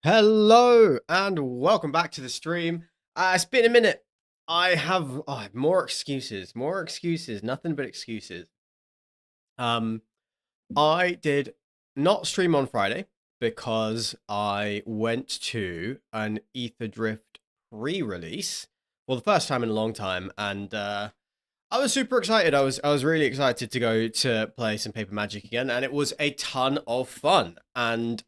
Hello and welcome back to the stream. It's been a minute. I have more excuses, nothing but excuses. Um, I did not stream on Friday because I went to an Aetherdrift pre-release for the first time in a long time, and I was super excited. I was really excited to go to play some Paper Magic again, and it was a ton of fun. And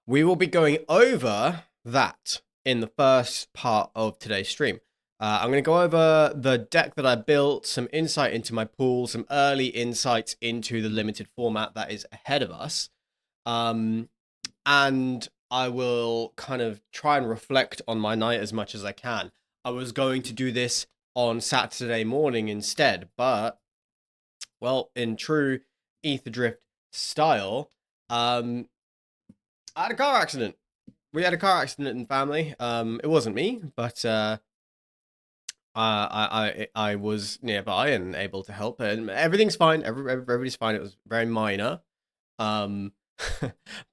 we will be going over that in the first part of today's stream. I'm going to go over the deck that I built, some insight into my pool, some early insights into the limited format that is ahead of us. And I will kind of try and reflect on my night as much as I can. I was going to do this on Saturday morning instead, but, well, in true Aetherdrift style, I had a car accident. We had a car accident in family. It wasn't me, but I was nearby and able to help, and everything's fine. Everybody's fine. It was very minor, um,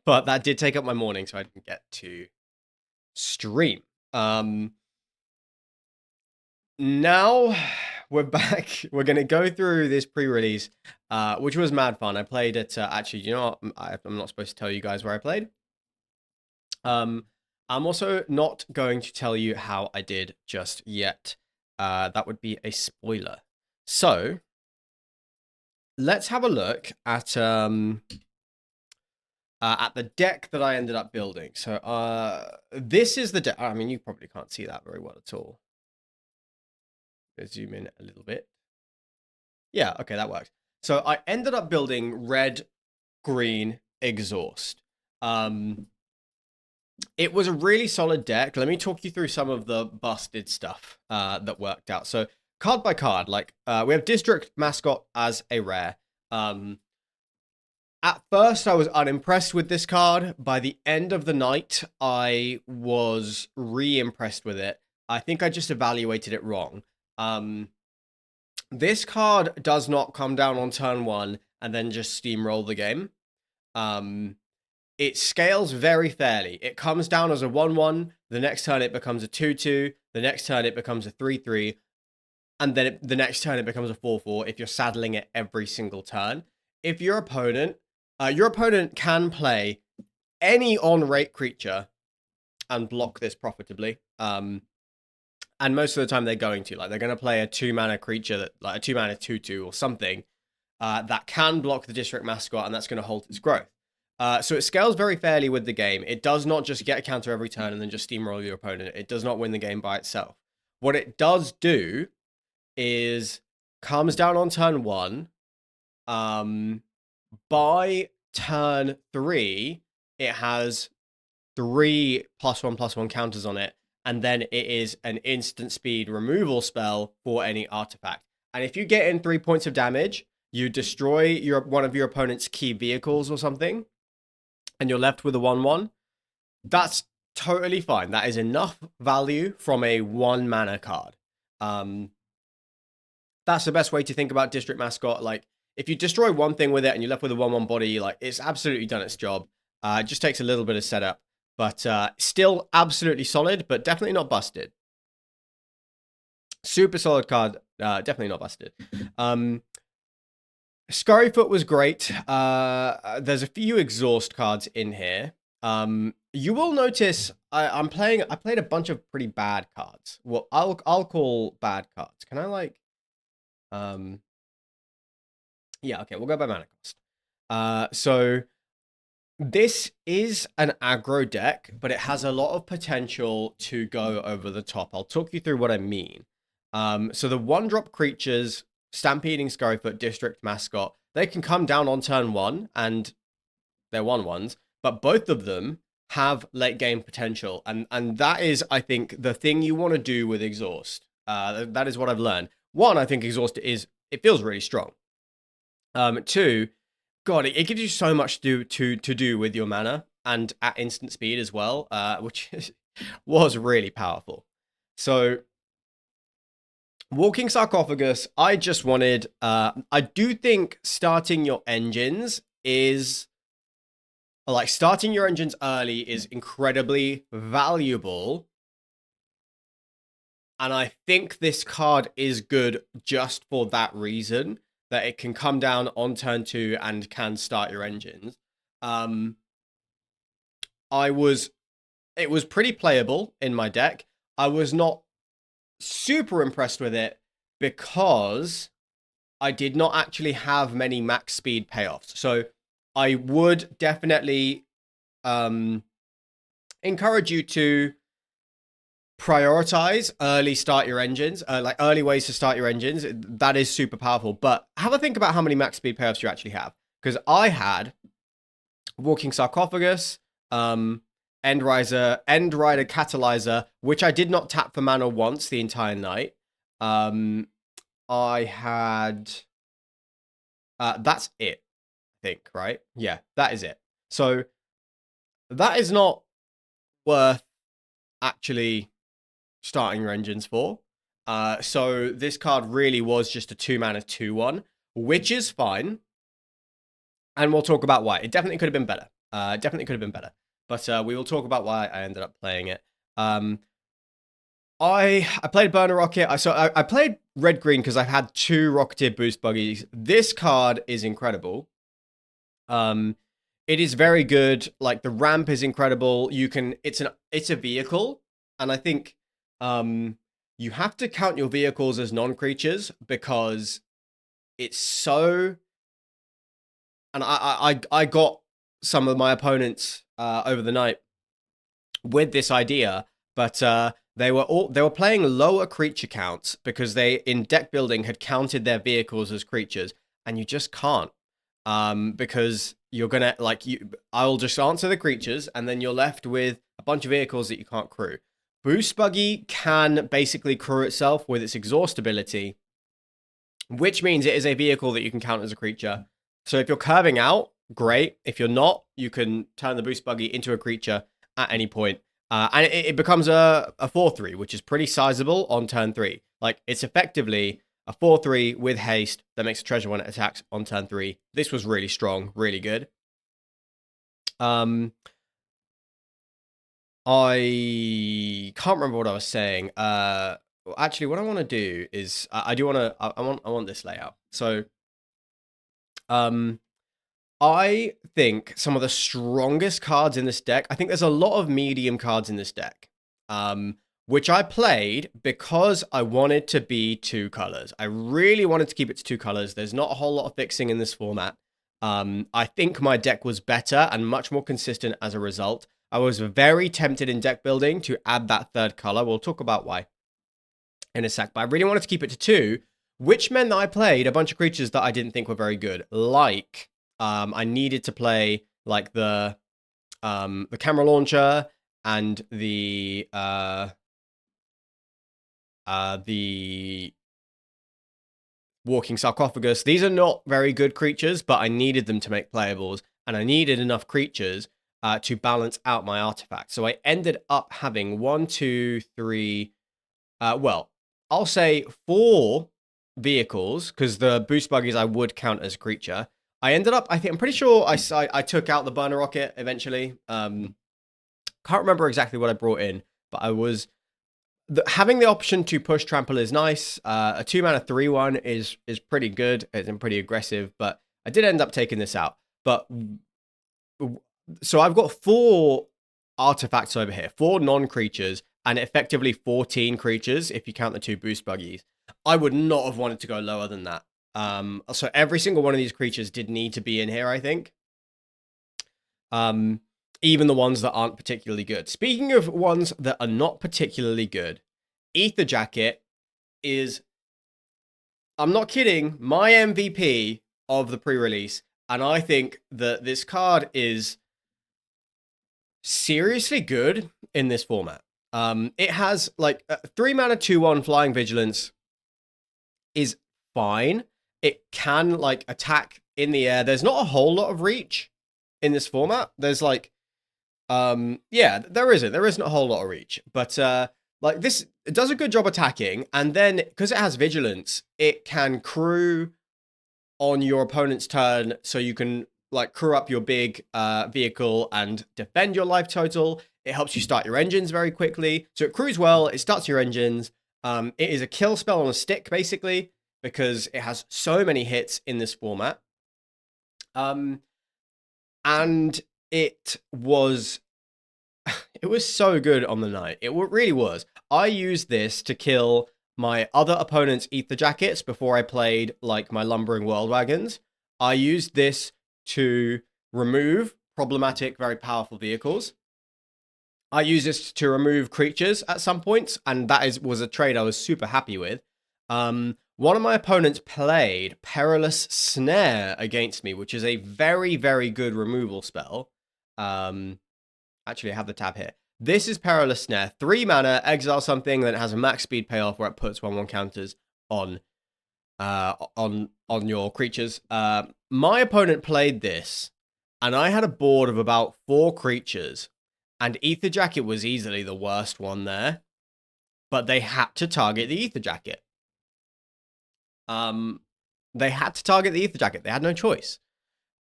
but that did take up my morning, so I didn't get to stream. Now we're back. We're gonna go through this pre-release, which was mad fun. I played it. Actually, you know what? I'm not supposed to tell you guys where I played. I'm also not going to tell you how I did just yet. That would be a spoiler. So let's have a look at the deck that I ended up building. So this is the deck. I mean, you probably can't see that very well at all. Let's zoom in a little bit. Yeah, okay, that works. So I ended up building red, green, exhaust. It was a really solid deck. Let me talk you through some of the busted stuff that worked out. So card by card, like we have District Mascot as a rare. At first, I was unimpressed with this card. By the end of the night, I was re-impressed with it. I think I just evaluated it wrong. This card does not come down on turn one and then just steamroll the game. It scales very fairly. It comes down as a 1-1. The next turn, it becomes a 2-2. The next turn, it becomes a 3-3. And then the next turn, it becomes a 4-4 if you're saddling it every single turn. If your opponent can play any on-rate creature and block this profitably. And most of the time, they're going to. Like, they're going to play a 2-mana creature, that like a 2-mana 2-2 or something that can block the District Mascot, and that's going to halt its growth. So it scales very fairly with the game. It does not just get a counter every turn and then just steamroll your opponent. It does not win the game by itself. What it does do is comes down on turn one. By turn three, it has 3 +1/+1 counters on it, and then it is an instant speed removal spell for any artifact. And if you get in 3 points of damage, you destroy one of your opponent's key vehicles or something, and you're left with a 1-1, that's totally fine. That is enough value from a 1-mana card. That's the best way to think about District Mascot. Like, if you destroy one thing with it and you're left with a 1-1 body, like, it's absolutely done its job. It just takes a little bit of setup, but still absolutely solid, but definitely not busted. Super solid card, definitely not busted. Scurryfoot was great. There's a few exhaust cards in here. You will notice I played a bunch of pretty bad cards. Well, I'll call bad cards. Can I like yeah, okay, we'll go by mana cost. So this is an aggro deck, but it has a lot of potential to go over the top. I'll talk you through what I mean. So the 1-drop creatures, Stampeding Scurryfoot, District Mascot, they can come down on turn one, and they're 1/1s, but both of them have late game potential, and that is, I think, the thing you want to do with Exhaust. That is what I've learned. One, I think Exhaust it feels really strong. Two, God, it gives you so much to do with your mana and at instant speed as well, which was really powerful. So Walking Sarcophagus, I just wanted, I do think starting your engines is like starting your engines early is incredibly valuable. And I think this card is good just for that reason, that it can come down on turn 2 and can start your engines. It was pretty playable in my deck. I was not super impressed with it because I did not actually have many max speed payoffs. So I would definitely encourage you to prioritize early start your engines, like early ways to start your engines. That is super powerful. But have a think about how many max speed payoffs you actually have. Because I had Walking Sarcophagus, End Rider Catalyzer, which I did not tap for mana once the entire night. I had that's it, I think, right? Yeah, that is it. So that is not worth actually starting your engines for. So this card really was just a 2-mana 2/1, which is fine. And we'll talk about why. It definitely could have been better. Definitely could have been better. But we will talk about why I ended up playing it. I played Burner Rocket. I played Red Green because I've had 2 Rocketeer boost buggies. This card is incredible. It is very good. Like the ramp is incredible. It's a vehicle, and I think you have to count your vehicles as non-creatures because it's so. And I got some of my opponents over the night with this idea, but they were playing lower creature counts because they in deck building had counted their vehicles as creatures, and you just can't because you're gonna I'll just answer the creatures, and then you're left with a bunch of vehicles that you can't crew. Boost Buggy can basically crew itself with its exhaust ability, which means it is a vehicle that you can count as a creature. So if you're curving out, great. If you're not, you can turn the Boost Buggy into a creature at any point. And it becomes a 4/3, which is pretty sizable on turn 3. Like, it's effectively a 4/3 with haste that makes a treasure when it attacks on turn 3. This was really strong, really good. I can't remember what I was saying. Actually, what I want to do is I want this layout. So, I think some of the strongest cards in this deck. I think there's a lot of medium cards in this deck, which I played because I wanted to be 2 colors. I really wanted to keep it to 2 colors. There's not a whole lot of fixing in this format. I think my deck was better and much more consistent as a result. I was very tempted in deck building to add that 3rd color. We'll talk about why in a sec, but I really wanted to keep it to 2, which meant that I played a bunch of creatures that I didn't think were very good. Like, I needed to play like the camera launcher and the Walking Sarcophagus. These are not very good creatures, but I needed them to make playables, and I needed enough creatures to balance out my artifact. So I ended up having 1, 2, 3. Well, I'll say 4 vehicles because the boost buggies I would count as creature. I ended up, I'm pretty sure I took out the burner rocket eventually. Can't remember exactly what I brought in, but I was having the option to push trample is nice. A 2-mana 3/1 is pretty good. It's pretty aggressive, but I did end up taking this out. But so I've got 4 artifacts over here, 4 non-creatures, and effectively 14 creatures if you count the 2 boost buggies. I would not have wanted to go lower than that. So every single one of these creatures did need to be in here, I think. Even the ones that aren't particularly good. Speaking of ones that are not particularly good, Aether Jacket is, I'm not kidding, my MVP of the pre-release, and I think that this card is seriously good in this format. It has like 3-mana 2/1 Flying Vigilance is fine. It can like attack in the air. There's not a whole lot of reach in this format. There's like, yeah, there isn't a whole lot of reach, but like this, it does a good job attacking, and then because it has vigilance, it can crew on your opponent's turn, so you can like crew up your big vehicle and defend your life total. It helps you start your engines very quickly. So it crews well, it starts your engines. It is a kill spell on a stick, basically, because it has so many hits in this format. And it was so good on the night. It really was. I used this to kill my other opponent's ether jackets before I played like my lumbering world wagons. I used this to remove problematic, very powerful vehicles. I used this to remove creatures at some points, and that was a trade I was super happy with. One of my opponents played Perilous Snare against me, which is a very, very good removal spell. Actually, I have the tab here. This is Perilous Snare. 3 mana, exile something, then it has a max speed payoff where it puts 1/1 counters on your creatures. My opponent played this, and I had a board of about 4 creatures, and Ether Jacket was easily the worst one there, but they had to target the Ether Jacket. They had to target the Ether Jacket. They had no choice,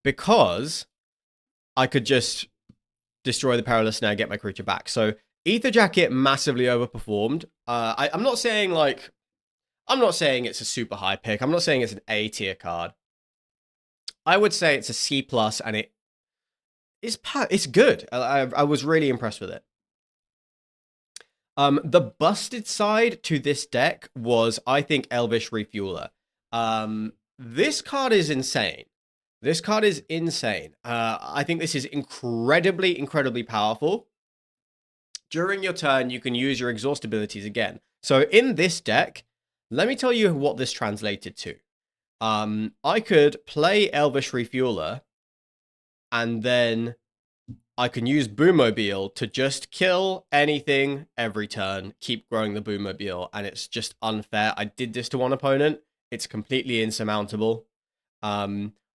because I could just destroy the Perilous Snare, get my creature back. So Ether Jacket massively overperformed. I'm not saying it's a super high pick. I'm not saying it's an A tier card. I would say it's a C+, and it's good. I was really impressed with it. The busted side to this deck was, I think, Elvish Refueler. This card is insane. This card is insane. I think this is incredibly, incredibly powerful. During your turn, you can use your exhaust abilities again. So in this deck, let me tell you what this translated to. I could play Elvish Refueler, and then I can use Boommobile to just kill anything every turn, keep growing the Boommobile, and it's just unfair. I did this to one opponent. It's completely insurmountable.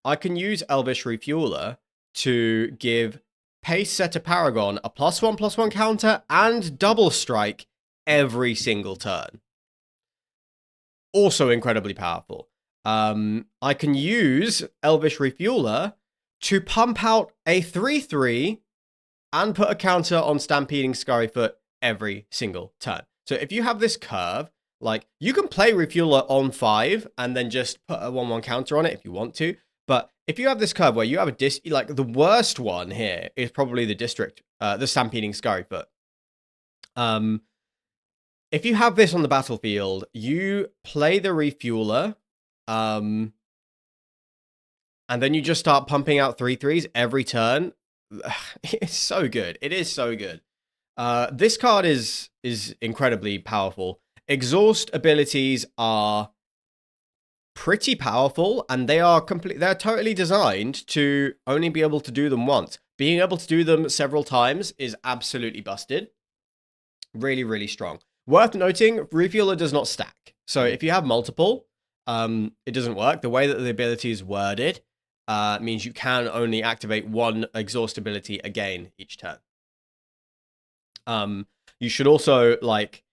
I can use Elvish Refueler to give Pace Setter Paragon a +1/+1 counter and double strike every single turn. Also incredibly powerful. I can use Elvish Refueler to pump out a 3/3 and put a counter on Stampeding Scurryfoot every single turn. So if you have this curve, like, you can play Refueler on 5 and then just put a 1/1 counter on it if you want to. But if you have this curve where you have like, the worst one here is probably the Stampeding Scurryfoot. If you have this on the battlefield, you play the Refueler, and then you just start pumping out 3/3s every turn. It's so good. It is so good. This card is incredibly powerful. Exhaust abilities are pretty powerful, and they're totally designed to only be able to do them once. Being able to do them several times is absolutely busted. Really, really strong. Worth noting, Refueler does not stack. So if you have multiple, it doesn't work. The way that the ability is worded means you can only activate one exhaust ability again each turn. You should also, like,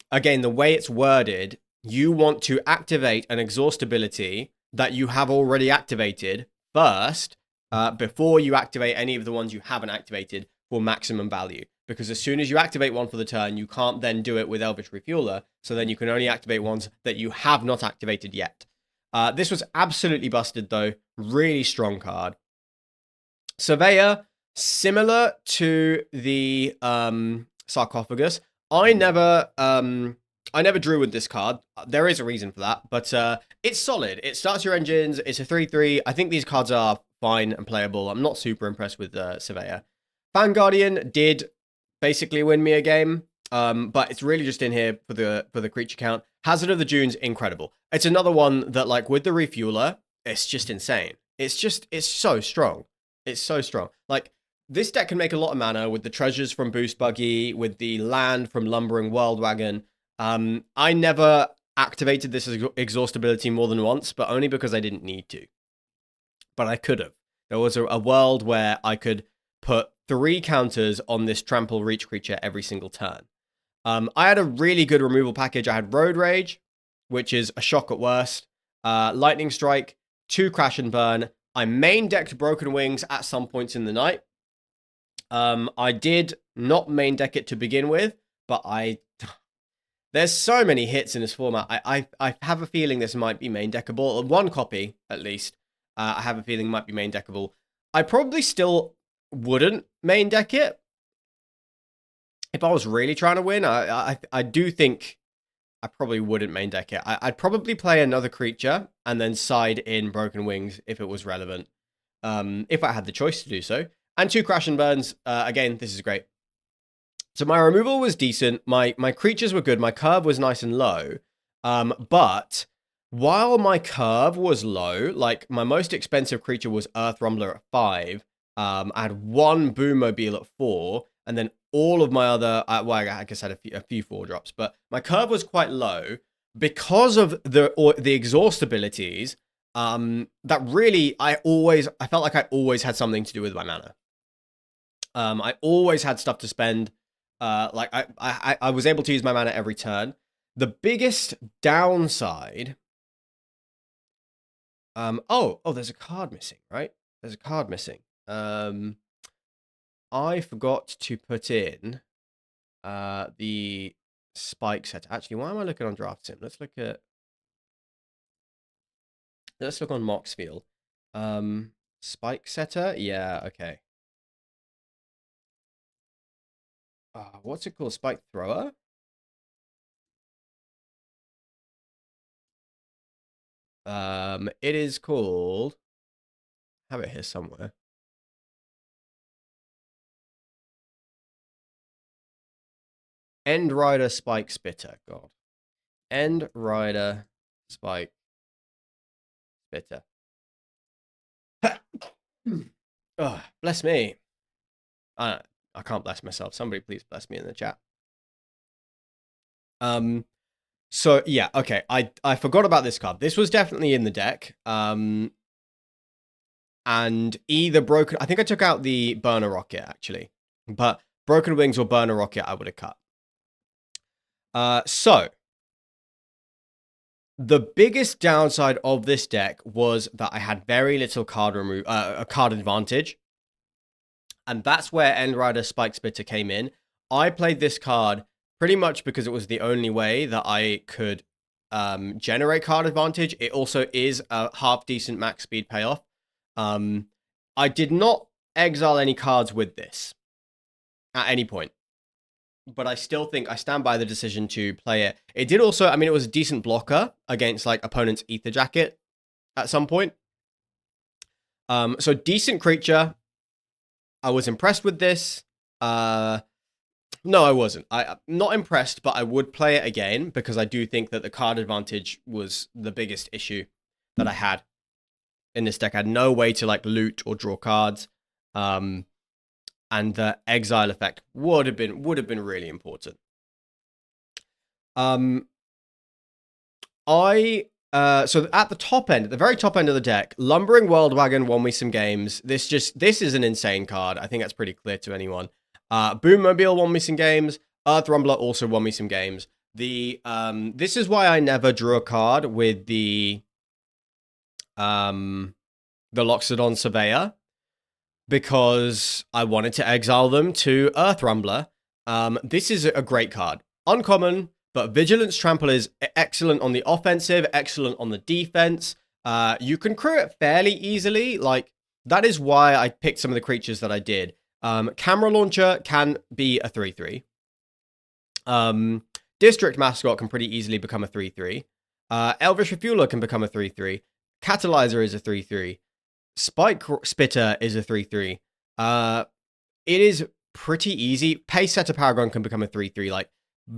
again, the way it's worded, you want to activate an exhaust ability that you have already activated first, before you activate any of the ones you haven't activated for maximum value. Because as soon as you activate one for the turn, you can't then do it with Elvish Refueler, so then you can only activate ones that you have not activated yet. This was absolutely busted, though. Really strong card. Surveyor, similar to the Sarcophagus. I never drew with this card. There is a reason for that, but it's solid. It starts your engines. It's a 3/3. I think these cards are fine and playable. I'm not super impressed with Surveyor. Fan Guardian did basically win me a game, but it's really just in here for the creature count. Hazard of the Dunes, incredible. It's another one that, like, with the Refueler, it's just insane. It's so strong. It's so strong. Like, this deck can make a lot of mana with the treasures from Boost Buggy, with the land from Lumbering World Wagon. I never activated this exhaust ability more than once, but only because I didn't need to. But I could have. There was a world where I could put 3 counters on this Trample Reach creature every single turn. I had a really good removal package. I had Road Rage, which is a shock at worst, Lightning Strike, 2 Crash and Burn, I main decked Broken Wings at some points in the night. I did not main deck it to begin with, but there's so many hits in this format. I have a feeling this might be main deckable. One copy, at least, I have a feeling might be main deckable. I probably still wouldn't main deck it if I was really trying to win. I do think I probably wouldn't main deck it. I'd probably play another creature and then side in Broken Wings if it was relevant, if I had the choice to do so. And 2 Crash and Burns. Again, this is great. So my removal was decent. My creatures were good. My curve was nice and low. But while my curve was low, like my most expensive creature was Earth Rumbler at 5. I had 1 Boom Mobile at 4, and then all of my other, well, I guess I had a few 4-drops, but my curve was quite low because of the exhaust abilities. That really, I felt like I always had something to do with my mana. I always had stuff to spend. Like I was able to use my mana every turn. The biggest downside. Oh, there's a card missing, right? There's a card missing. I forgot to put in the spike set. Actually, why am I looking on Draft Sim? Let's look on Moxfield. Spike setter? Yeah, okay. What's it called? Spike thrower? It is called. I have it here somewhere. End Rider Spike Spitter. God. End Rider Spike Spitter. Oh, bless me. I can't bless myself. Somebody please bless me in the chat. So yeah, okay. I forgot about this card. This was definitely in the deck. And either Broken, I think I took out the Burner Rocket actually, but Broken Wings or Burner Rocket I would have cut. So the biggest downside of this deck was that I had very little card advantage. And that's where End Rider Spike Spitter came in. I played this card pretty much because it was the only way that I could generate card advantage. It also is a half decent max speed payoff. I did not exile any cards with this at any point, but I still think I stand by the decision to play it. It did also, I mean, it was a decent blocker against like opponent's Ether Jacket at some point. So decent creature. I was impressed with this. No, I wasn't. I'm not impressed, but I would play it again because I do think that the card advantage was the biggest issue that I had in this deck. I had no way to like loot or draw cards. And the exile effect would have been really important. So at the top end, at the very top end of the deck, Lumbering World Wagon won me some games. This is an insane card. I think that's pretty clear to anyone. Boom Mobile won me some games. Earth Rumbler also won me some games. This is why I never drew a card with the Loxodon Surveyor, because I wanted to exile them to Earth Rumbler. This is a great card. Uncommon, but Vigilance Trample is excellent on the offensive, excellent on the defense. You can crew it fairly easily. Like, that is why I picked some of the creatures that I did. Camera Launcher can be a 3/3. District Mascot can pretty easily become a 3/3. Elvish Refueler can become a 3/3. Catalyzer is a 3/3. Spike Spitter is a 3/3. It is pretty easy. Pace Setter Paragon can become a 3/3. Like,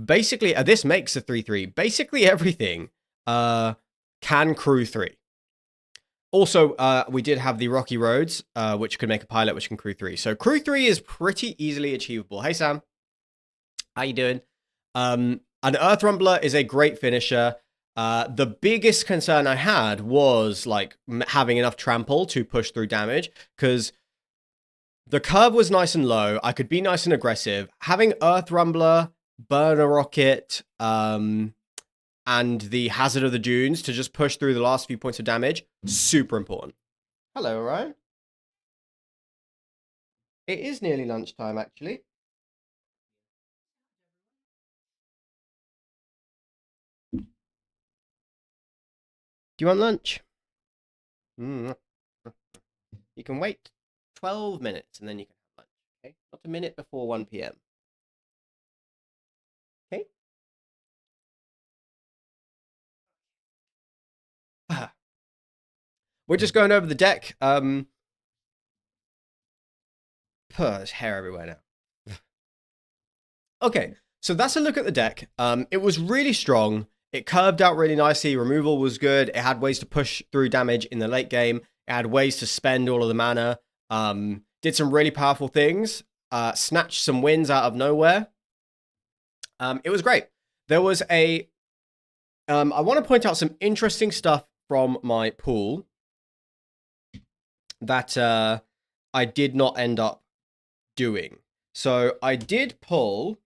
basically, this makes a 3/3. Basically everything can crew 3. Also, we did have the Rocky Roads, which could make a pilot, which can crew 3. So crew 3 is pretty easily achievable. Hey, Sam. How you doing? An Earth Rumbler is a great finisher. The biggest concern I had was like having enough trample to push through damage, because the curve was nice and low. I could be nice and aggressive. Having Earth Rumbler, Burner Rocket, and the Hazard of the Dunes to just push through the last few points of damage, super important. Hello, Ryan. It is nearly lunchtime, actually. Do you want lunch? Mm. You can wait 12 minutes and then you can have lunch. Okay, not a minute before 1 p.m. Okay. We're just going over the deck. There's hair everywhere now. Okay, so that's a look at the deck. It was really strong. It curved out really nicely. Removal was good. It had ways to push through damage in the late game. It had ways to spend all of the mana. Did some really powerful things. Snatched some wins out of nowhere. It was great. There was a. I want to point out some interesting stuff from my pool that I did not end up doing. So I did pull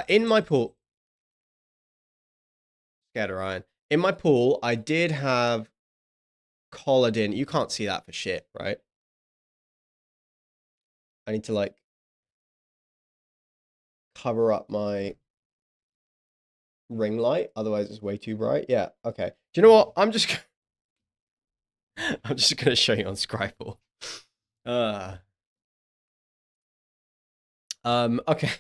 in my pool. Scared Orion. In my pool, I did have collared in. You can't see that for shit, right? I need to like cover up my ring light, otherwise it's way too bright. Yeah, okay. Do you know what? I'm just gonna show you on Scryfall. Okay.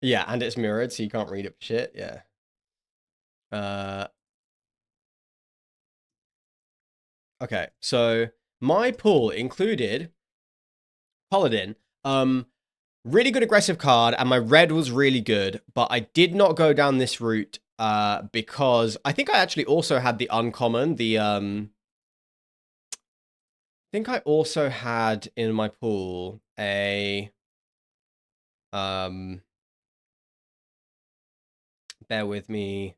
Yeah, and it's mirrored, so you can't read it for shit. Yeah. Okay, so my pool included Paladin. Really good aggressive card, and my red was really good, but I did not go down this route because I think I actually also had the uncommon, I think I also had in my pool a bear with me,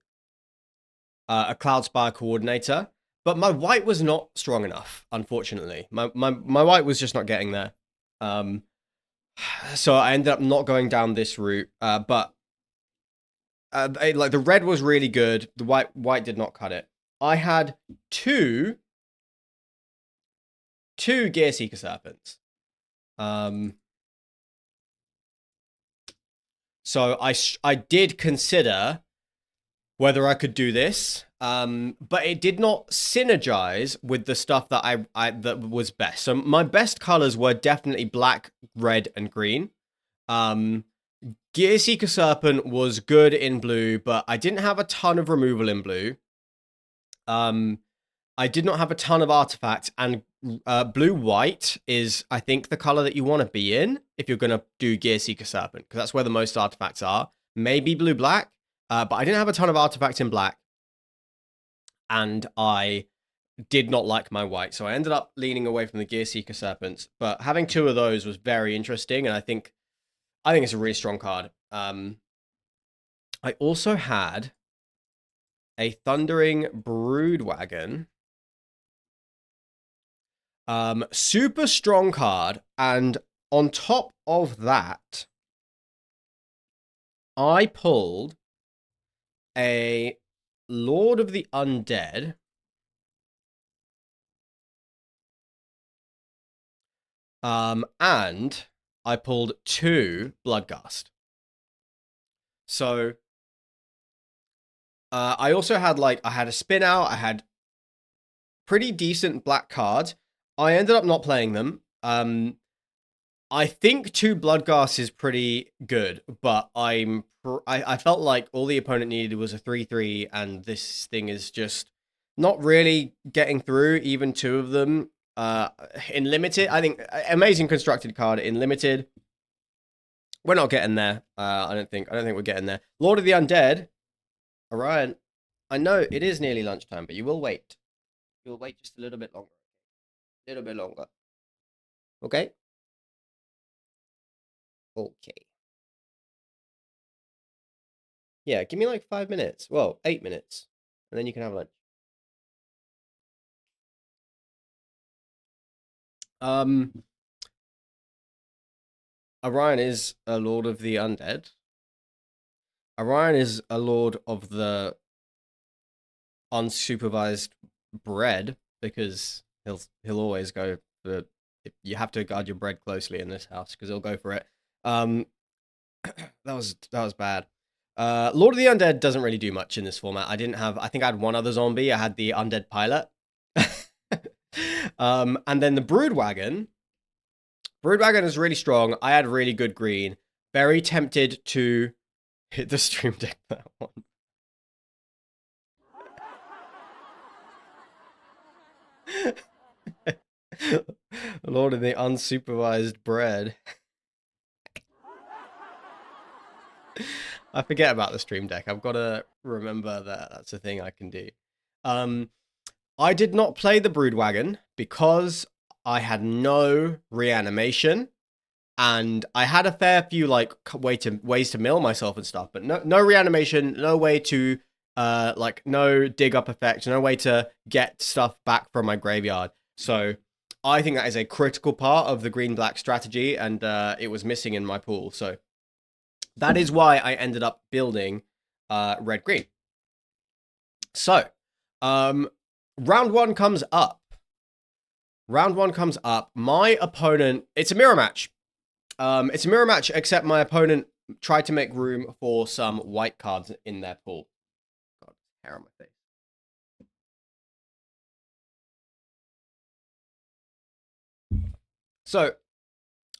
a Cloudspire coordinator, but my white was not strong enough, unfortunately. My white was just not getting there. So I ended up not going down this route, but like the red was really good. The white did not cut it. I had two Gear Seeker Serpents. So I did consider whether I could do this, but it did not synergize with the stuff that I that was best. So my best colors were definitely black, red, and green. Gear Seeker Serpent was good in blue, but I didn't have a ton of removal in blue. I did not have a ton of artifacts, and blue-white is, I think, the color that you want to be in if you're going to do Gear Seeker Serpent, because that's where the most artifacts are. Maybe blue-black, but I didn't have a ton of artifacts in black, and I did not like my white, so I ended up leaning away from the Gear Seeker Serpents, but having two of those was very interesting, and I think it's a really strong card. I also had a Thundering Broodwagon. Super strong card, and on top of that, I pulled a Lord of the Undead. And I pulled two Bloodghast. So I also had I had a spin out, I had pretty decent black cards. I ended up not playing them. I think two Bloodghast is pretty good, but I felt like all the opponent needed was a 3/3, and this thing is just not really getting through even two of them. In limited, I think amazing constructed card in limited. We're not getting there. I don't think we're getting there. Lord of the Undead, Orion. I know it is nearly lunchtime, but you will wait. You'll wait just a little bit longer. A little bit longer. Okay. Okay. Yeah, give me like 5 minutes. Well, 8 minutes. And then you can have lunch. Orion is a lord of the undead. Orion is a lord of the unsupervised bread. because he'll always go for. You have to guard your bread closely in this house because he'll go for it. That was bad. Lord of the Undead doesn't really do much in this format. I think I had one other zombie. I had the Undead Pilot. And then the Broodwagon. Broodwagon is really strong. I had really good green. Very tempted to hit the stream deck that one. Lord of the unsupervised bread. I forget about the stream deck. I've got to remember that that's a thing I can do. I did not play the Broodwagon because I had no reanimation, and I had a fair few like ways to mill myself and stuff, but no reanimation, no way to like no dig up effect, no way to get stuff back from my graveyard. So I think that is a critical part of the green-black strategy, and it was missing in my pool. So that is why I ended up building red-green. So round one comes up. My opponent, it's a mirror match. It's a mirror match, except my opponent tried to make room for some white cards in their pool. God, hair on my face. So,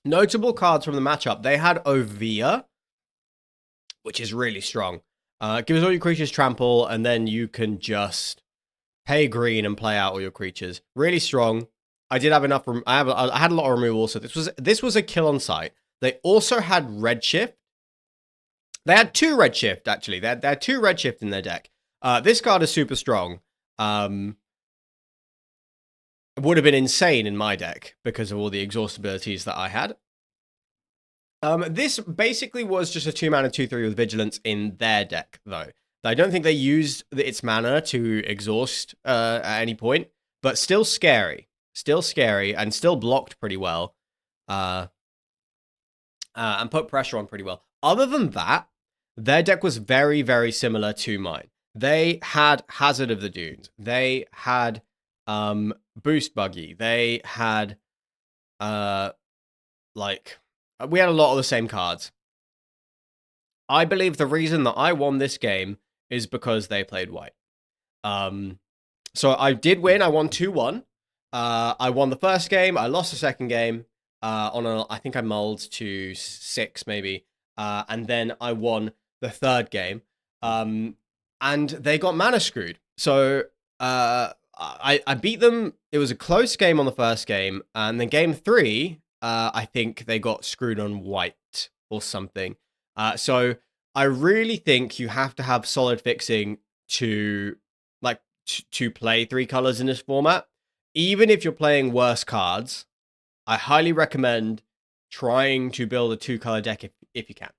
notable cards from the matchup. They had Ovia, which is really strong. Gives all your creatures trample, and then you can just pay green and play out all your creatures. Really strong. I did have enough. I had a lot of removal, so this was a kill on sight. They also had Redshift. They had 2 Redshift, actually. They had 2 Redshift in their deck. This card is super strong. It would have been insane in my deck because of all the exhaust abilities that I had. This basically was just a 2-mana 2/3 with Vigilance in their deck, though. I don't think they used its mana to exhaust at any point, but still scary. Still scary, and still blocked pretty well. And put pressure on pretty well. Other than that, their deck was very, very similar to mine. They had Hazard of the Dunes. They had Boost Buggy. They had we had a lot of the same cards. I believe the reason that I won this game is because they played white. So I did win. I won 2-1. I won the first game. I lost the second game. I think I mulled to 6 maybe. And then I won the third game. And they got mana screwed. So I beat them. It was a close game on the first game. And then game 3, I think they got screwed on white or something. So I really think you have to have solid fixing to play 3 colors in this format. Even if you're playing worse cards, I highly recommend trying to build a 2-color deck if you can.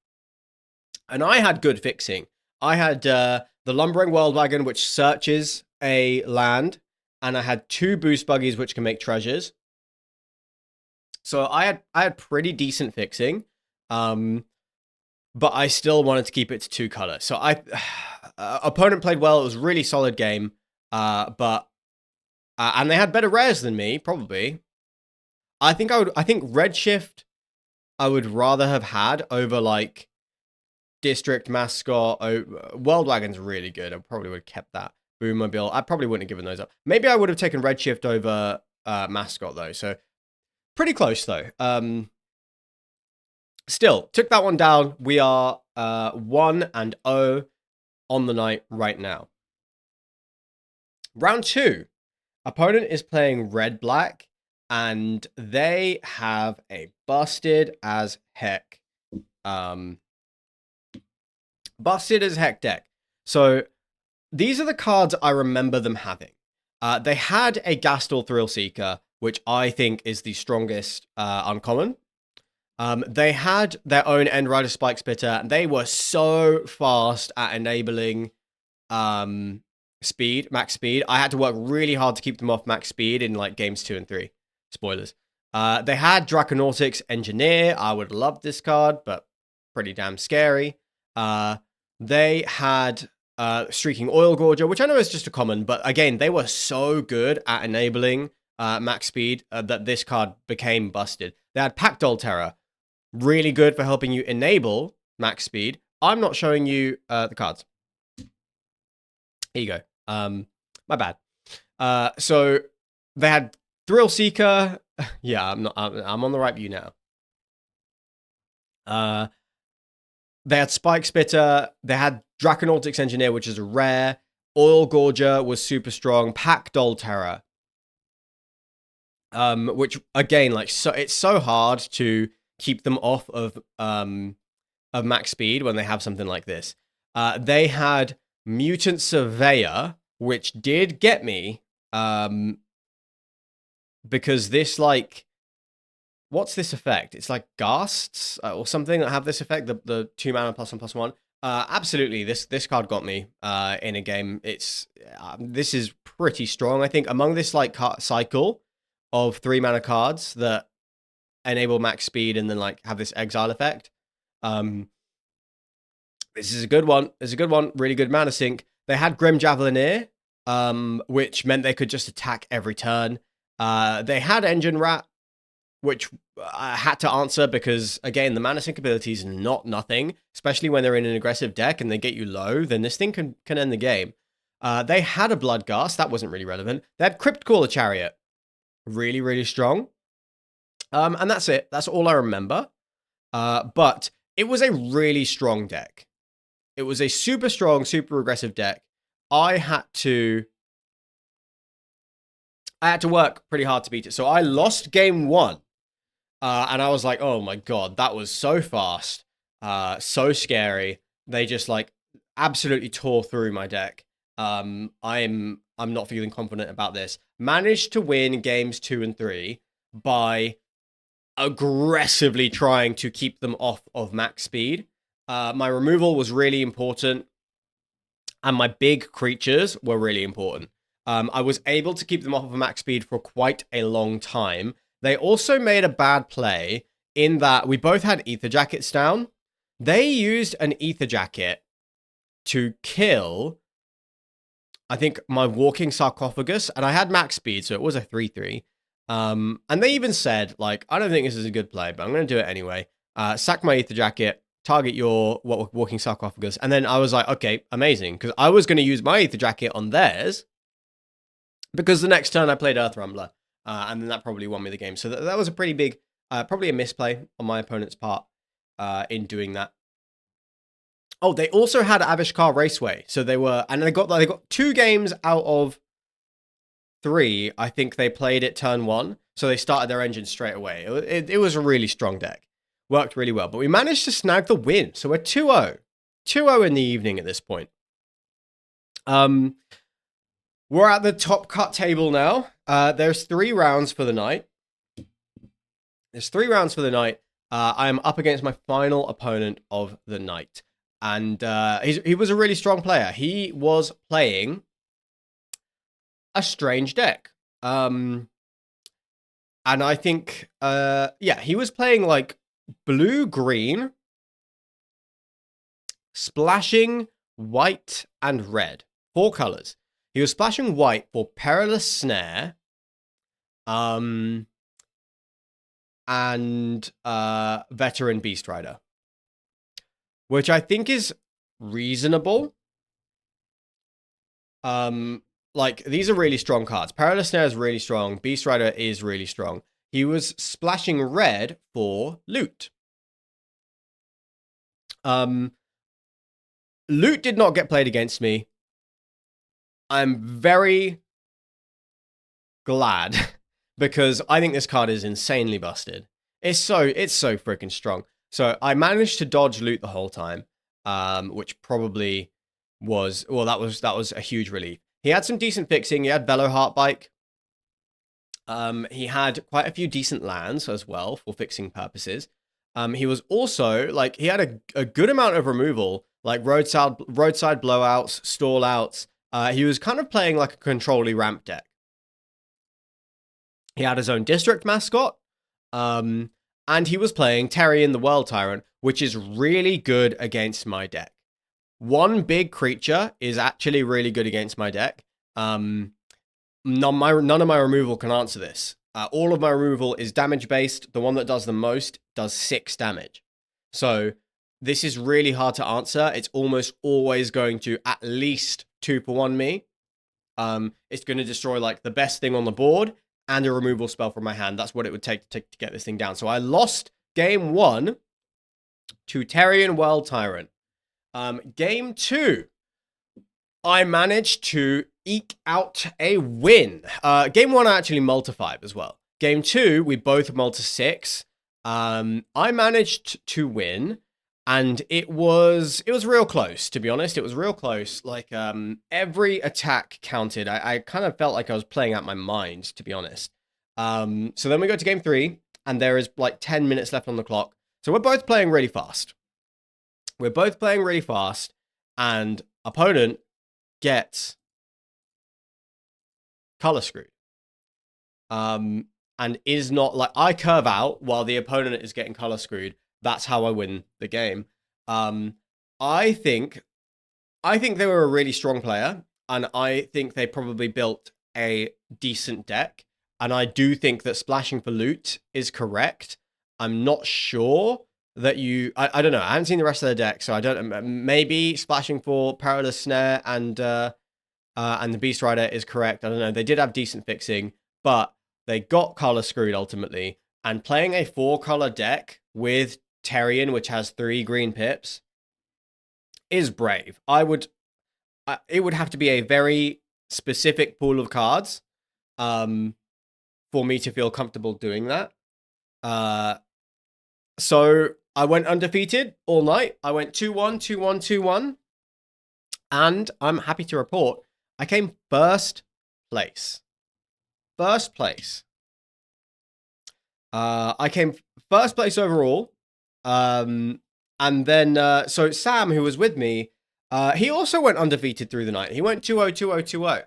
And I had good fixing. I had the Lumbering Worldwagon, which searches a land, and I had 2 Boost Buggies, which can make treasures. So I had pretty decent fixing, but I still wanted to keep it to 2 color. So opponent played well. It was a really solid game, but and they had better rares than me, probably. I think Redshift I would rather have had over like District Mascot. Worldwagon's really good. I probably would have kept that. Boommobile, I probably wouldn't have given those up. Maybe I would have taken Redshift over Mascot though. So pretty close though. Still took that one down. We are 1-0 on the night right now. Round 2. Opponent is playing red-black, and they have a busted as heck deck. So these are the cards I remember them having. They had a Gastel Thrillseeker, which I think is the strongest uncommon. They had their own Endrider Spike Spitter, and they were so fast at enabling max speed. I had to work really hard to keep them off max speed in like games 2 and 3. Spoilers. They had Draconautics Engineer. I would love this card, but pretty damn scary. They had Streaking Oil Gorger, which I know is just a common, but again, they were so good at enabling max speed that this card became busted. They had Pack Doll Terror, really good for helping you enable max speed. I'm not showing you the cards. Here you go. My bad. So they had Thrill Seeker. Yeah, I'm on the right view now. They had Spike Spitter. They had Draconautics Engineer, which is a rare. Oil Gorger was super strong. Pack Doll Terror. Which again, like, so it's so hard to keep them off of max speed when they have something like this. They had Mutant Surveyor, which did get me, because this, like, what's this effect? It's like Ghasts or something that have this effect, the 2 mana +1/+1. Absolutely, this card got me in a game. It's this is pretty strong, I think, among this like cycle of 3 mana cards that enable max speed and then like have this exile effect. This is a good one. It's a good one. Really good mana sink. They had Grim Javelineer, which meant they could just attack every turn. They had Engine Rat, which I had to answer because, again, the mana sink ability is not nothing, especially when they're in an aggressive deck and they get you low, then this thing can end the game. They had a Bloodghast. That wasn't really relevant. They had Cryptcaller Chariot. Really, really strong. And that's it. That's all I remember. But it was a really strong deck. It was a super strong, super aggressive deck. I had to work pretty hard to beat it. So I lost game 1. And I was like, oh my god, that was so fast. So scary. They just like absolutely tore through my deck. I'm not feeling confident about this. Managed to win games 2 and 3 by aggressively trying to keep them off of max speed. My removal was really important, and my big creatures were really important. I was able to keep them off of max speed for quite a long time. They also made a bad play in that we both had Ether Jackets down. They used an Ether Jacket to kill, I think, my Walking Sarcophagus, and I had max speed, so it was a 3/3. And they even said, like, I don't think this is a good play, but I'm going to do it anyway. Sack my Ether Jacket, target your Walking Sarcophagus, and then I was like, okay, amazing, because I was going to use my Ether Jacket on theirs, because the next turn I played Earth Rumbler, and then that probably won me the game. So that was a pretty big, probably a misplay on my opponent's part in doing that. Oh, they also had Avishkar Raceway, so they got 2 games out of 3. I think they played it turn 1, so they started their engine straight away. It was a really strong deck, worked really well, but we managed to snag the win. So we're 2-0, 2-0 in the evening at this point. We're at the top cut table now. There's 3 rounds for the night. I am up against my final opponent of the night. And he was a really strong player. He was playing a strange deck. And I think, yeah, he was playing like blue-green, splashing white and red. 4 colors. He was splashing white for Perilous Snare, and Veteran Beast Rider, which I think is reasonable. Like, these are really strong cards. Perilous Snare is really strong. Beast Rider is really strong. He was splashing red for Loot. Loot did not get played against me. I'm very glad because I think this card is insanely busted. It's so freaking strong. So I managed to dodge Loot the whole time, which probably was, well, that was a huge relief. He had some decent fixing. He had Velo Heartbike. He had quite a few decent lands as well for fixing purposes. He was also, like, he had a good amount of removal, like roadside blowouts, stall outs. He was kind of playing like a control-y ramp deck. He had his own district mascot, and he was playing Terrian the World Tyrant, which is really good against my deck. one big creature is actually really good against my deck. None of my removal can answer this. All of my removal is damage based. The one that does the most does 6 damage. So this is really hard to answer. It's almost always going to at least 2-for-1 me. It's going to destroy like the best thing on the board and a removal spell from my hand. That's what it would take to get this thing down. So I lost game 1 to Terrian World Tyrant. Game 2, I managed to eke out a win. Game 1, I actually multi-5 as well. Game 2, we both multi-6. I managed to win, and it was real close, to be honest. It was real close. Like, every attack counted. I kind of felt like I was playing out my mind, to be honest. So then we go to game 3, and there is like 10 minutes left on the clock. So we're both playing really fast. And opponent gets color screwed. And is not like, I curve out while the opponent is getting color screwed. That's how I win the game. I think they were a really strong player, and I think they probably built a decent deck. And I do think that splashing for loot is correct. I'm not sure that I don't know. I haven't seen the rest of the deck, so I don't know. Maybe splashing for Perilous Snare and the Beast Rider is correct. I don't know. They did have decent fixing, but they got color screwed ultimately. And playing a 4-color deck with Terrian, which has 3 green pips, is brave. It would have to be a very specific pool of cards for me to feel comfortable doing that. So I went undefeated all night. I went 2-1, 2-1, 2-1. And I'm happy to report I came first place. First place. I came first place overall. And then, so Sam, who was with me, he also went undefeated through the night. He went 2-0, 2-0,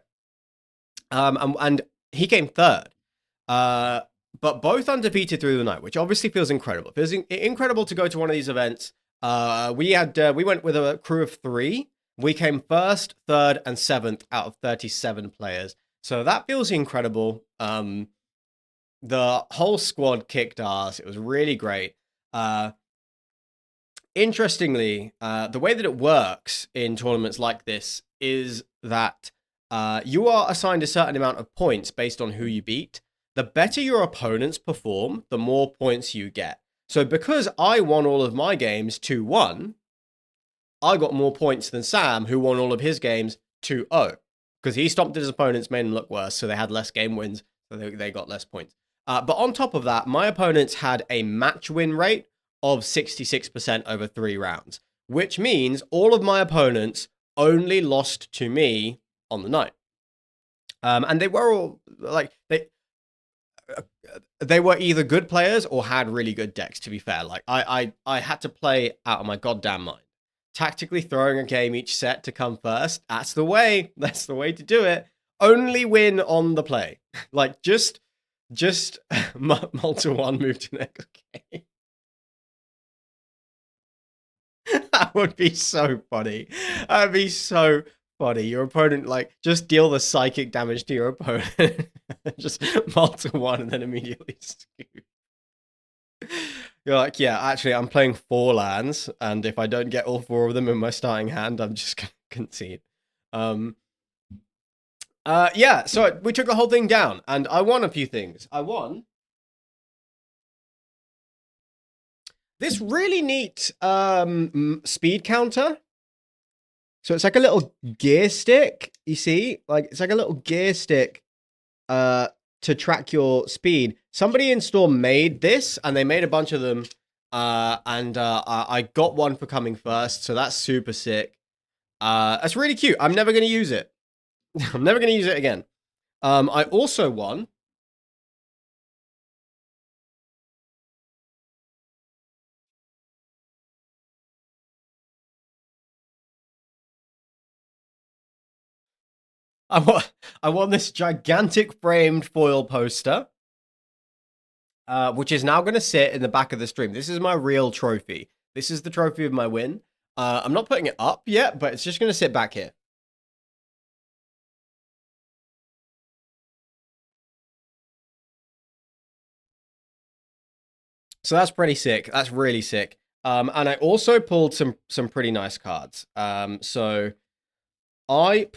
2-0. And he came third. But both undefeated through the night, which obviously feels incredible. It feels incredible to go to one of these events. We went with a crew of 3. We came first, third, and 7th out of 37 players. So that feels incredible. The whole squad kicked ass. It was really great. Interestingly, the way that it works in tournaments like this is that you are assigned a certain amount of points based on who you beat. The better your opponents perform, the more points you get. So because I won all of my games 2-1, I got more points than Sam, who won all of his games 2-0. Because he stomped his opponents, made them look worse, so they had less game wins, so they got less points. But on top of that, my opponents had a match win rate of 66% over 3 rounds, which means all of my opponents only lost to me on the night. And they were all, like, they were either good players or had really good decks, to be fair. Like, I had to play out of my goddamn mind. Tactically throwing a game each set to come first, that's the way. That's the way to do it. Only win on the play. Like, just multi-1, move to next game. That would be so funny. That'd be so funny. Your opponent, like, just deal the psychic damage to your opponent. Just multi-1 and then immediately scoop. You're like, yeah, actually, I'm playing 4 lands, and if I don't get all 4 of them in my starting hand, I'm just gonna concede. Yeah, so we took the whole thing down, and I won a few things. I won this really neat speed counter. So it's like a little gear stick, you see? Like, it's like a little gear stick to track your speed. Somebody in store made this, and they made a bunch of them. I got one for coming first, so that's super sick. That's really cute. I'm never going to use it. I'm never going to use it again. I also won I won this gigantic framed foil poster, which is now going to sit in the back of the stream. This is my real trophy. This is the trophy of my win. I'm not putting it up yet, but it's just going to sit back here. So that's pretty sick. That's really sick. And I also pulled some pretty nice cards. So I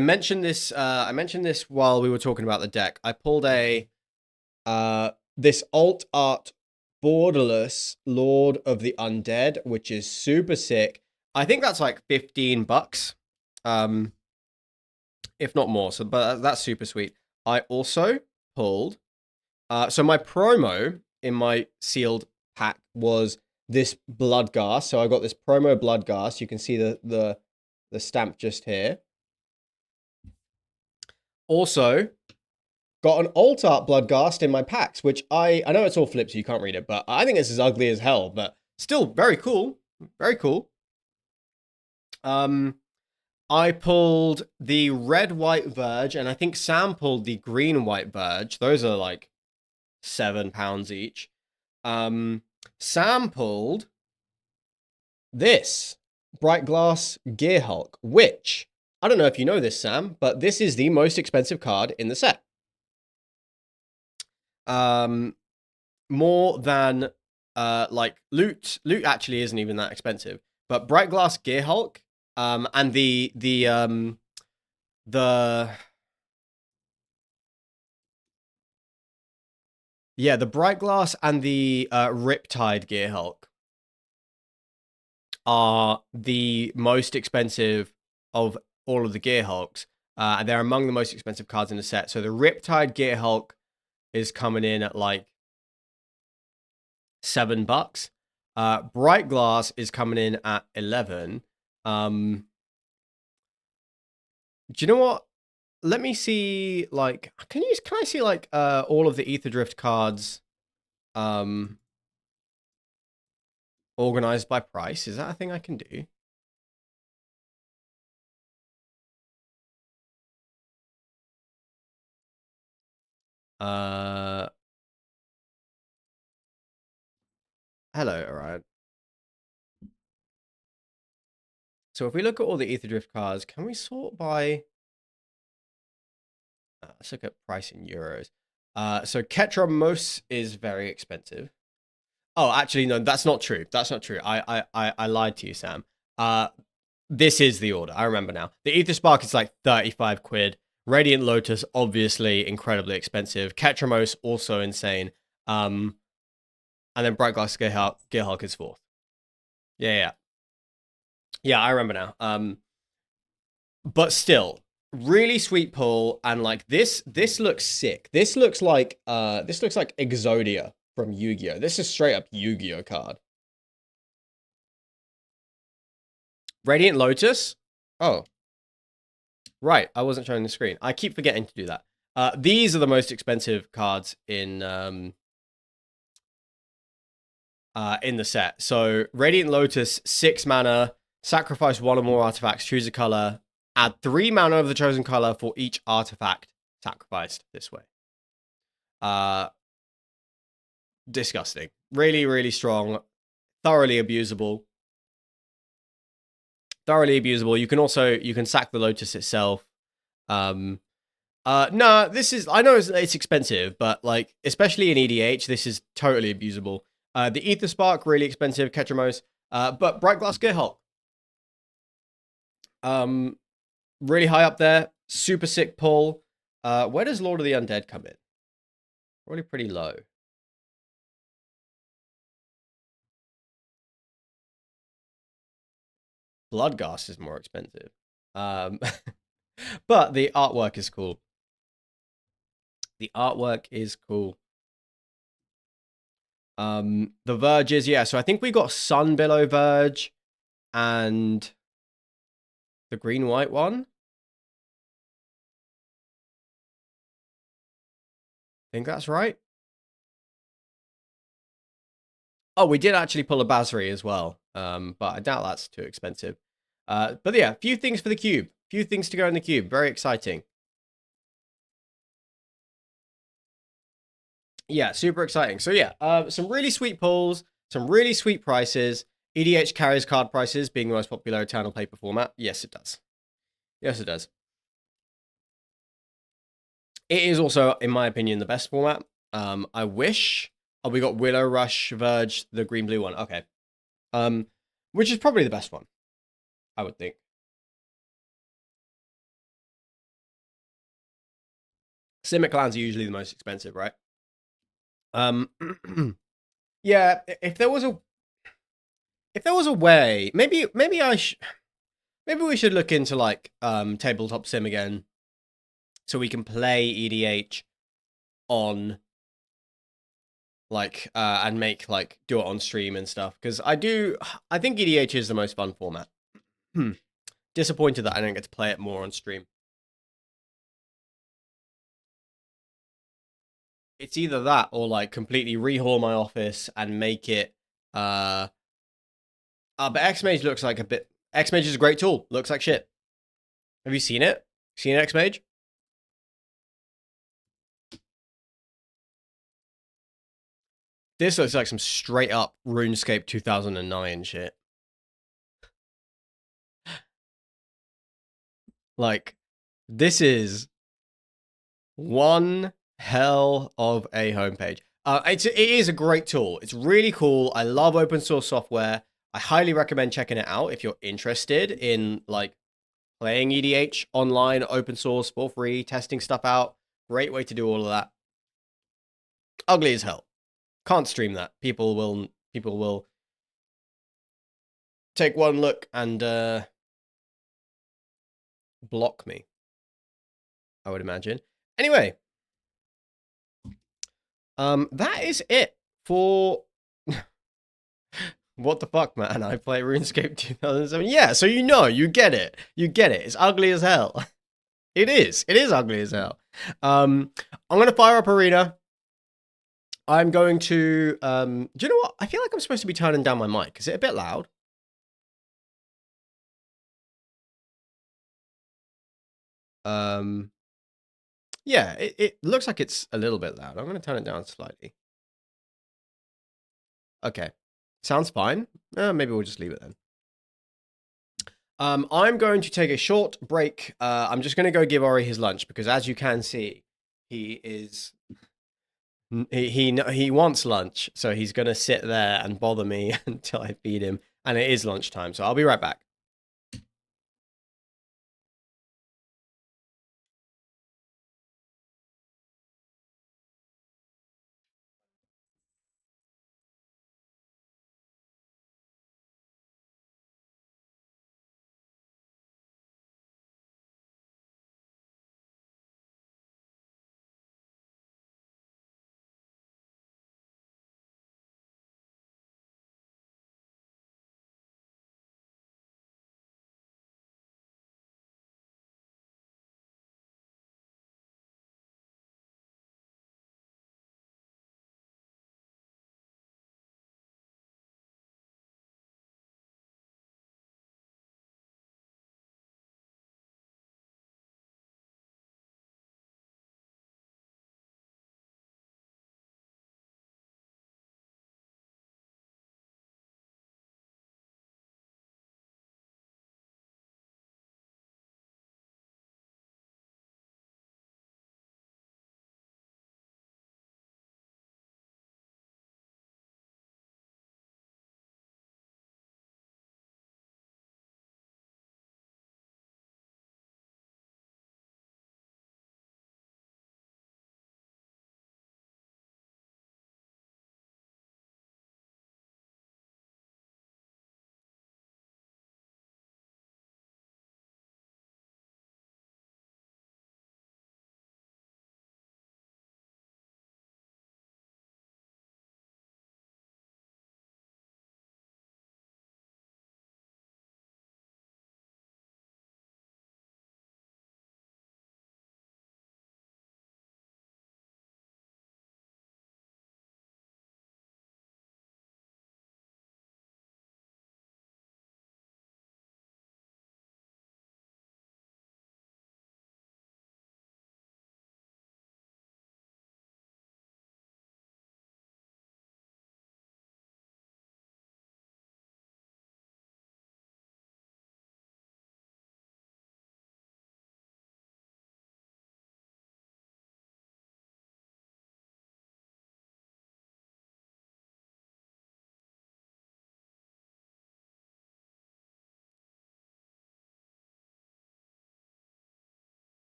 mentioned this. I mentioned this while we were talking about the deck. I pulled a this alt art borderless Lord of the Undead, which is super sick. I think that's like $15, if not more. So, but that's super sweet. I also pulled. So my promo in my sealed pack was this Bloodghast. So I got this promo Bloodghast. You can see the stamp just here. Also, got an alt art Bloodghast in my packs, which I know it's all flips, so you can't read it, but I think this is ugly as hell, but still very cool. Very cool. I pulled the red white Verge, and I think Sam pulled the green white Verge. Those are like £7 each. Sam pulled this Bright Glass Gear Hulk, which I don't know if you know this, Sam, but this is the most expensive card in the set. More than like loot actually isn't even that expensive, but Bright Glass Gear Hulk, and the Bright Glass and the Riptide Gear Hulk are the most expensive of all of the Gear Hulks. And they're among the most expensive cards in the set. So the Riptide Gear Hulk is coming in at like $7. Bright Glass is coming in at 11. Do you know what? Let me see. Like, can I see like all of the Aetherdrift cards, organized by price? Is that a thing I can do? Hello, alright. So if we look at all the Aetherdrift cards, can we sort by? Let's look at price in euros. So Ketramos is very expensive. Oh, actually, no, that's not true. That's not true. I lied to you, Sam. This is the order. I remember now. The Ether Spark is like 35 quid. Radiant Lotus, obviously incredibly expensive. Ketramos, also insane. And then Bright Glass Gear Hulk is fourth. Yeah. Yeah, I remember now. But still, really sweet pull, and like this looks sick. This looks like Exodia from Yu-Gi-Oh. This is straight up Yu-Gi-Oh card. Radiant Lotus. Oh, right. I wasn't showing the screen. I keep forgetting to do that. These are the most expensive cards in the set. So Radiant Lotus, 6 mana, sacrifice 1 or more artifacts, choose a color, add 3 mana of the chosen color for each artifact sacrificed this way. Disgusting. Really, really strong. Thoroughly abusable. You can sack the Lotus itself. No, this is, I know it's expensive, but like, especially in EDH, this is totally abusable. The Ether Spark, really expensive, Ketramos. But Bright Glass Gear Hulk. Really high up there. Super sick pull. Where does Lord of the Undead come in? Probably pretty low. Bloodghast is more expensive. But the artwork is cool. The artwork is cool. The Verges, yeah. So I think we got Sunbillow Verge and the green white one. I think that's right. Oh, we did actually pull a Basri as well. But I doubt that's too expensive. But yeah, few things for the cube. Few things to go in the cube. Very exciting. Yeah, super exciting. So yeah, some really sweet pulls, some really sweet prices. EDH carries card prices, being the most popular Eternal paper format. Yes, it does. Yes, it does. It is also, in my opinion, the best format. I wish. Oh, we got Willow Rush, Verge, the green blue one. Okay. Which is probably the best one, I would think. Simic lands are usually the most expensive, right? Yeah. If there was a way, maybe we should look into like tabletop sim again, so we can play EDH on like and make like do it on stream and stuff, because I think EDH is the most fun format. Disappointed that I don't get to play it more on stream. It's either that or like completely rehaul my office and make it but X-Mage looks like a bit. X-Mage is a great tool. Looks like shit. Have you seen it? Seen X-Mage? This looks like some straight up RuneScape 2009 shit. Like, this is one hell of a homepage. It is a great tool. It's really cool. I love open source software. I highly recommend checking it out if you're interested in like playing EDH online, open source for free, testing stuff out. Great way to do all of that. Ugly as hell. Can't stream that. People will take one look and block me, I would imagine. Anyway, that is it for what the fuck, man. I play RuneScape 2007. Yeah, so you get it. You get it. It's ugly as hell. It is. It is ugly as hell. I'm gonna fire up Arena. I'm going to do you know what? I feel like I'm supposed to be turning down my mic. Is it a bit loud? Um yeah, it looks like it's a little bit loud. I'm gonna turn it down slightly. Okay. Sounds fine. Maybe we'll just leave it then. I'm going to take a short break. I'm just going to go give Ori his lunch because, as you can see, he is he wants lunch, so he's going to sit there and bother me until I feed him. And it is lunchtime, so I'll be right back.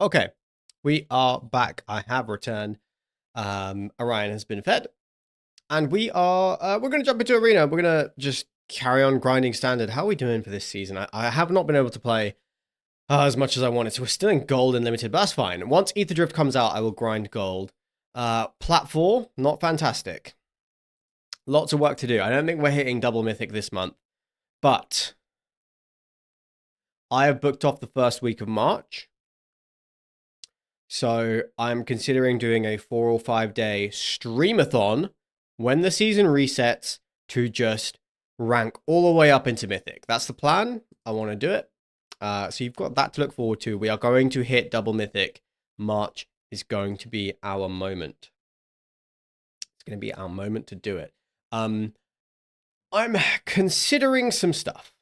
Okay, we are back. I have returned. Orion has been fed, and we're gonna jump into arena. We're gonna just carry on grinding standard. How are we doing for this season? I have not been able to play as much as I wanted, so we're still in gold and limited, but that's fine. Once Aetherdrift comes out, I will grind gold. Plat 4, not fantastic. Lots of work to do. I don't think we're hitting double mythic this month, but I have booked off the first week of March. So I'm considering doing a 4 or 5 day streamathon when the season resets to just rank all the way up into Mythic. That's the plan. I want to do it. So you've got that to look forward to. We are going to hit double Mythic. March is going to be our moment. It's going to be our moment to do it. I'm considering some stuff.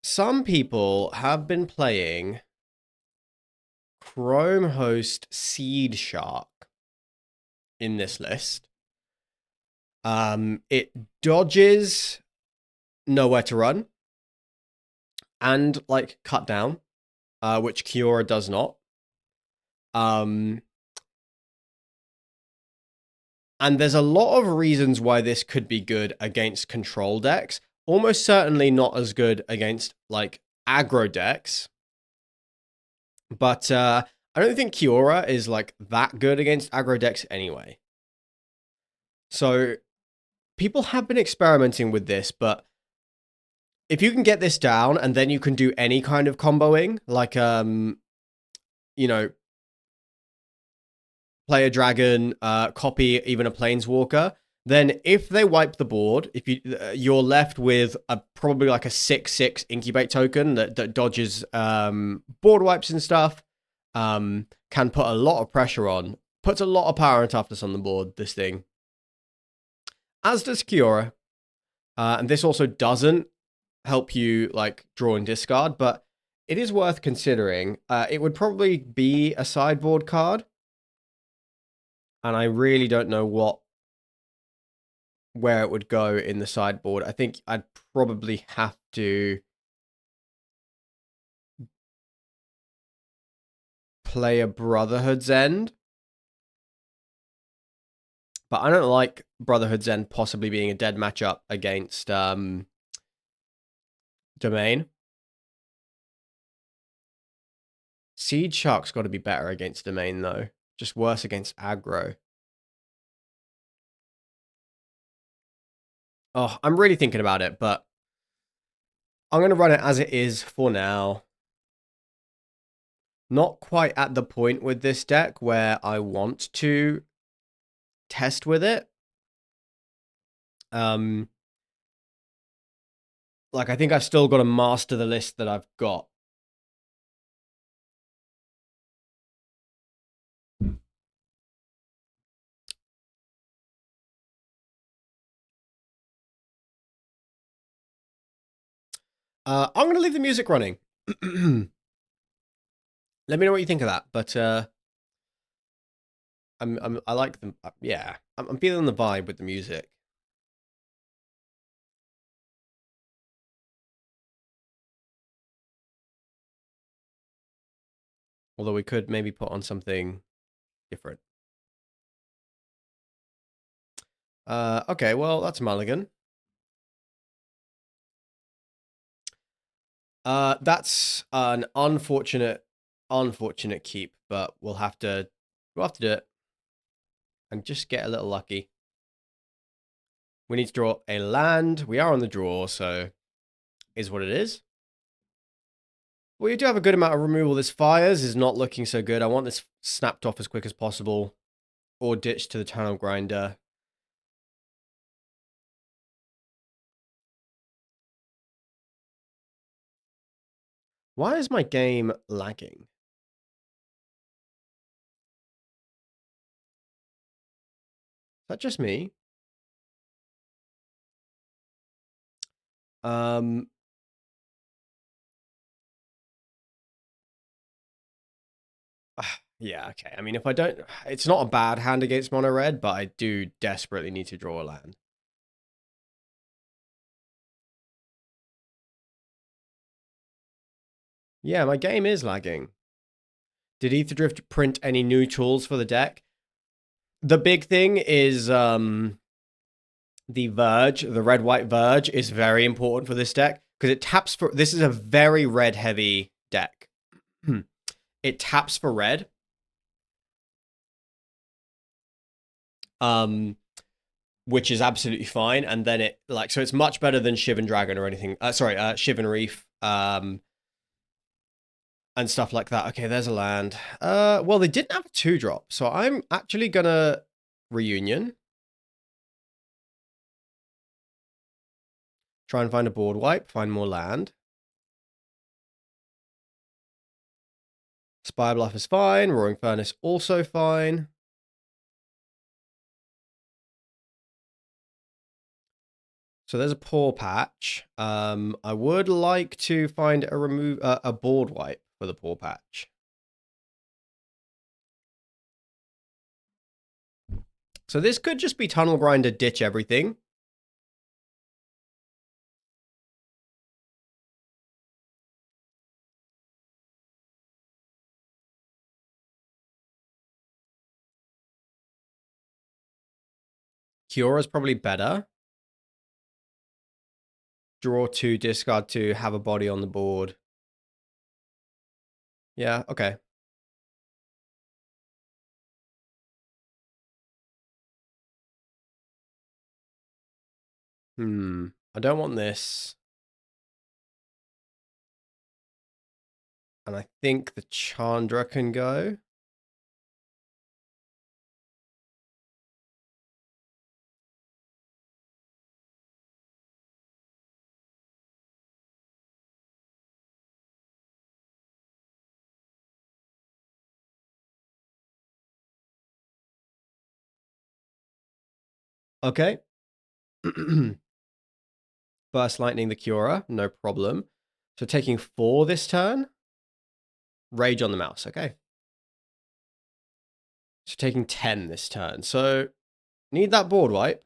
Some people have been playing Chrome host Seed Shark in this list. It dodges nowhere to run and like cut down, which Kiora does not. And there's a lot of reasons why this could be good against control decks. Almost certainly not as good against like aggro decks. But I don't think Kiora is like that good against aggro decks anyway. So people have been experimenting with this, but if you can get this down and then you can do any kind of comboing, like you know, play a dragon, copy even a planeswalker, then if they wipe the board, if you're left with probably like a 6/6 incubate token that dodges board wipes and stuff, can put a lot of pressure on, puts a lot of power and toughness on the board, this thing. As does Kiora. And this also doesn't help you like draw and discard, but it is worth considering. It would probably be a sideboard card. And I really don't know where it would go in the sideboard. I think I'd probably have to play a Brotherhood's End. But I don't like Brotherhood's End possibly being a dead matchup against Domain. Seed Shark's got to be better against Domain, though. Just worse against aggro. Oh, I'm really thinking about it, but I'm going to run it as it is for now. Not quite at the point with this deck where I want to test with it. Like, I think I've still got to master the list that I've got. I'm going to leave the music running. Let me know what you think of that. But I like them. Yeah, I'm feeling the vibe with the music. Although we could maybe put on something different. Okay, well, that's Mulligan. That's an unfortunate keep, but we'll have to do it and just get a little lucky. We need to draw a land. We are on the draw, so is what it is. Well, you do have a good amount of removal. This Fires is not looking so good. I want this snapped off as quick as possible or ditched to the Tunnel Grinder. Why is my game lagging? Is that just me? Yeah, okay. I mean, if I don't... It's not a bad hand against mono red, but I do desperately need to draw a land. Yeah, my game is lagging. Did Aetherdrift print any new tools for the deck? The big thing is the Verge, the red-white Verge is very important for this deck because it taps for. This is a very red-heavy deck. It taps for red. Which is absolutely fine. And then it like so it's much better than Shivan Dragon or anything. Shivan Reef, and stuff like that. Okay, there's a land. Well, they didn't have a 2-drop, so I'm actually gonna reunion. Try and find a board wipe, find more land. Spire Bluff is fine. Roaring Furnace also fine. So there's a poor patch. I would like to find a board wipe for the poor patch. So this could just be Tunnel Grinder, ditch everything. Cure is probably better. Draw 2, discard 2, have a body on the board. Yeah, okay. I don't want this. And I think the Chandra can go. Okay. Burst Lightning the Cura, no problem. So taking 4 this turn. Rage on the mouse, okay. So taking 10 this turn. So need that board wipe.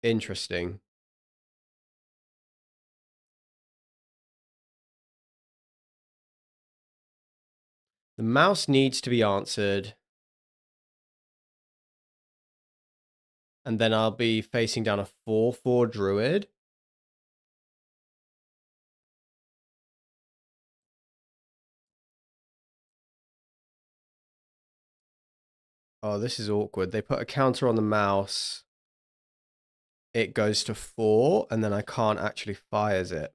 Interesting. The mouse needs to be answered. And then I'll be facing down a 4/4 Druid. Oh, this is awkward. They put a counter on the mouse. It goes to 4, and then I can't actually fires it.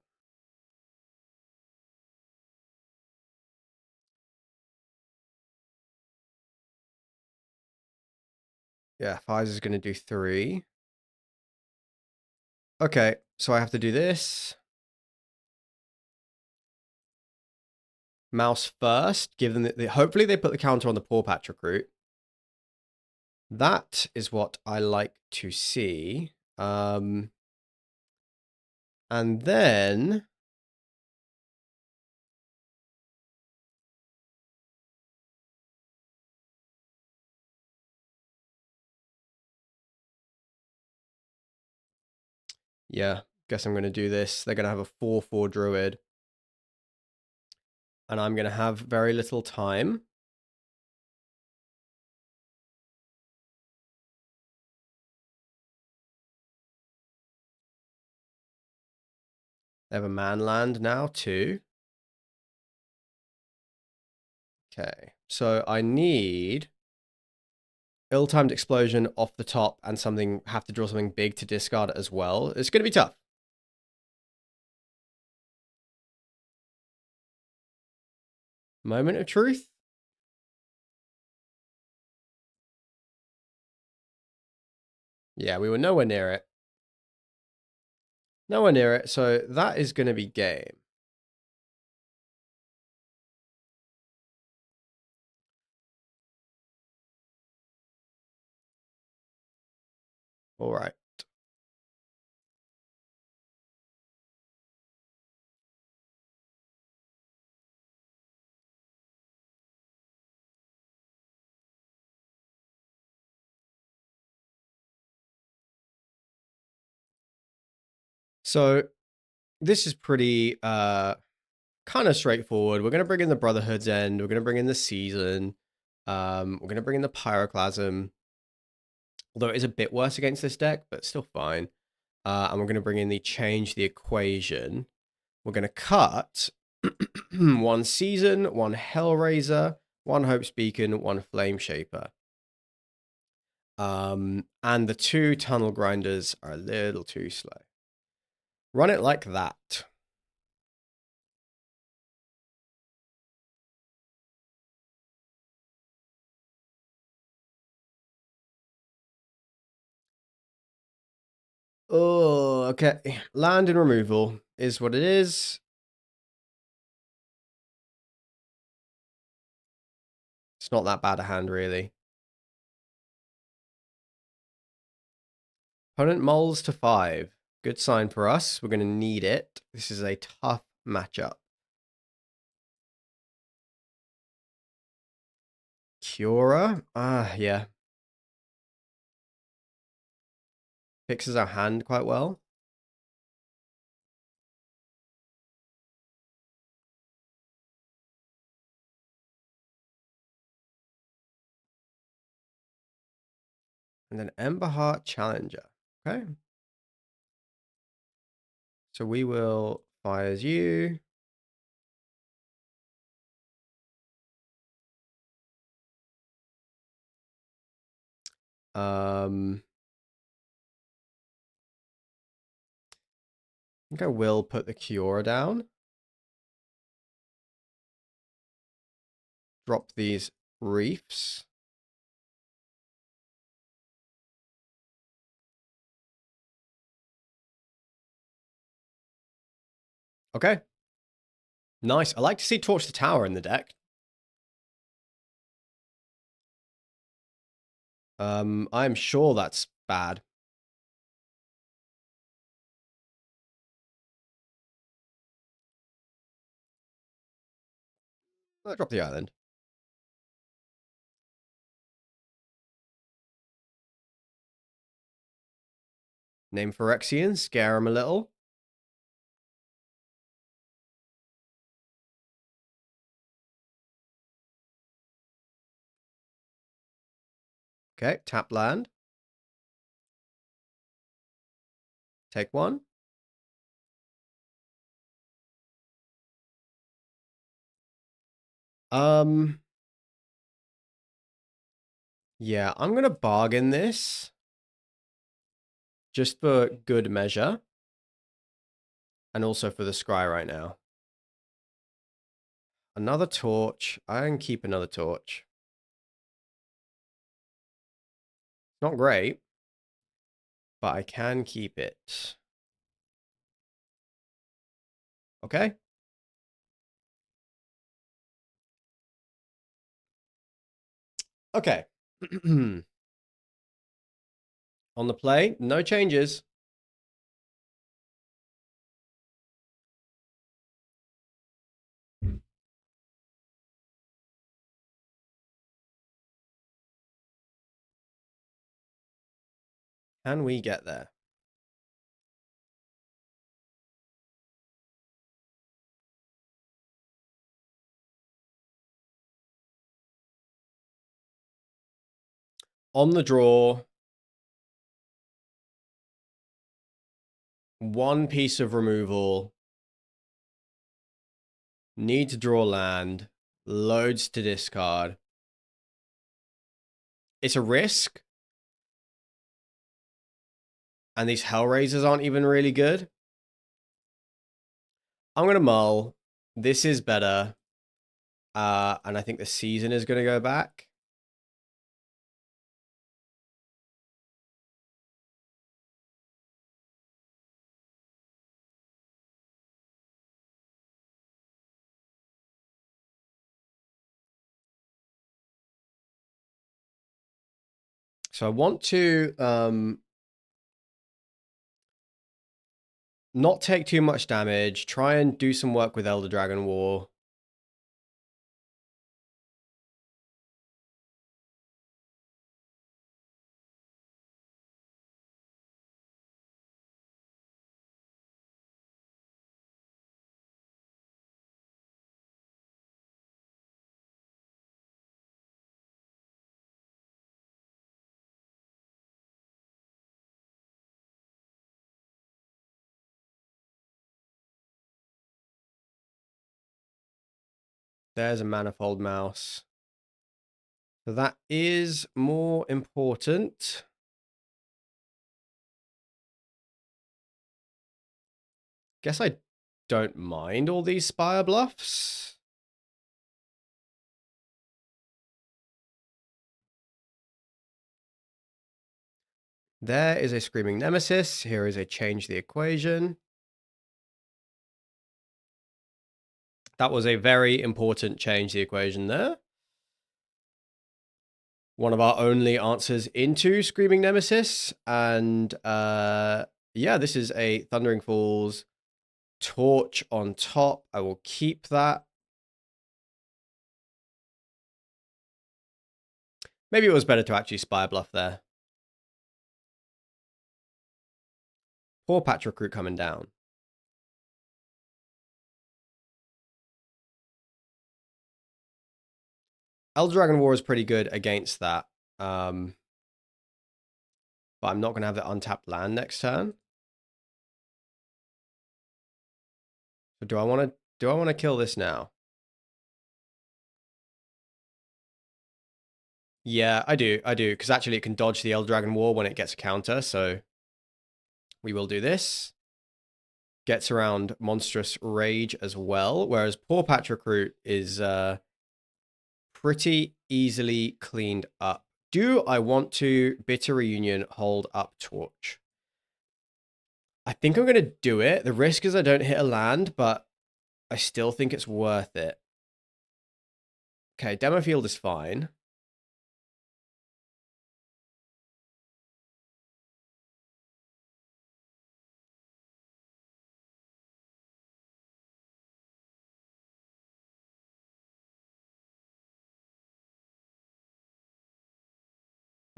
Yeah, fires is going to do 3. Okay, so I have to do this. Mouse first. Give them hopefully they put the counter on the Poor Patch Recruit. That is what I like to see. And then yeah, guess I'm going to do this. They're going to have a 4/4 Druid. And I'm going to have very little time. They have a man land now, too. Okay, so I need ill-timed explosion off the top and have to draw something big to discard as well. It's going to be tough. Moment of truth. Yeah, we were nowhere near it. Nowhere near it. So that is going to be game. All right. So this is pretty kind of straightforward. We're going to bring in the Brotherhood's End. We're going to bring in the Season. We're going to bring in the Pyroclasm. Although it is a bit worse against this deck, but still fine. And we're going to bring in the Change the Equation. We're going to cut one Season, one Hellraiser, one Hope's Beacon, one Flame Shaper. And the 2 Tunnel Grinders are a little too slow. Run it like that. Oh, okay. Land and removal is what it is. It's not that bad a hand, really. Opponent mulls to 5. Good sign for us. We're going to need it. This is a tough matchup. Cura? Yeah. Fixes our hand quite well. And then Emberheart Challenger. Okay. So we will fires you. I think I will put the Cura down. Drop these reefs. Okay. Nice. I like to see Torch the Tower in the deck. I'm sure that's bad. I'll drop the island. Name Phyrexian, scare him a little. Okay, tap land. Take one. Yeah, I'm gonna bargain this. Just for good measure. And also for the scry right now. Another torch. I can keep another torch. Not great. But I can keep it. Okay. Okay. On the play, no changes. Can we get there? On the draw, one piece of removal. Need to draw land. Loads to discard. It's a risk. And these Hellraisers aren't even really good. I'm going to mull. This is better. And I think the Season is going to go back. So I want to not take too much damage. Try and do some work with Elder Dragon War. There's a Manifold Mouse. So that is more important. Guess I don't mind all these Spire bluffs. There is a Screaming Nemesis. Here is a Change the Equation. That was a very important Change the Equation there. One of our only answers into Screaming Nemesis. And yeah, this is a Thundering Falls Torch on top. I will keep that. Maybe it was better to actually Spire Bluff there. Poor Patch Recruit coming down. Elder Dragon War is pretty good against that. But I'm not going to have the untapped land next turn. So do I want to kill this now? Yeah, I do, because actually it can dodge the Elder Dragon War when it gets a counter, so we will do this. Gets around Monstrous Rage as well, whereas poor Patch Recruit is pretty easily cleaned up. Do I want to Bitter Reunion hold up Torch? I think I'm going to do it. The risk is I don't hit a land, but I still think it's worth it. Okay, Demo Field is fine.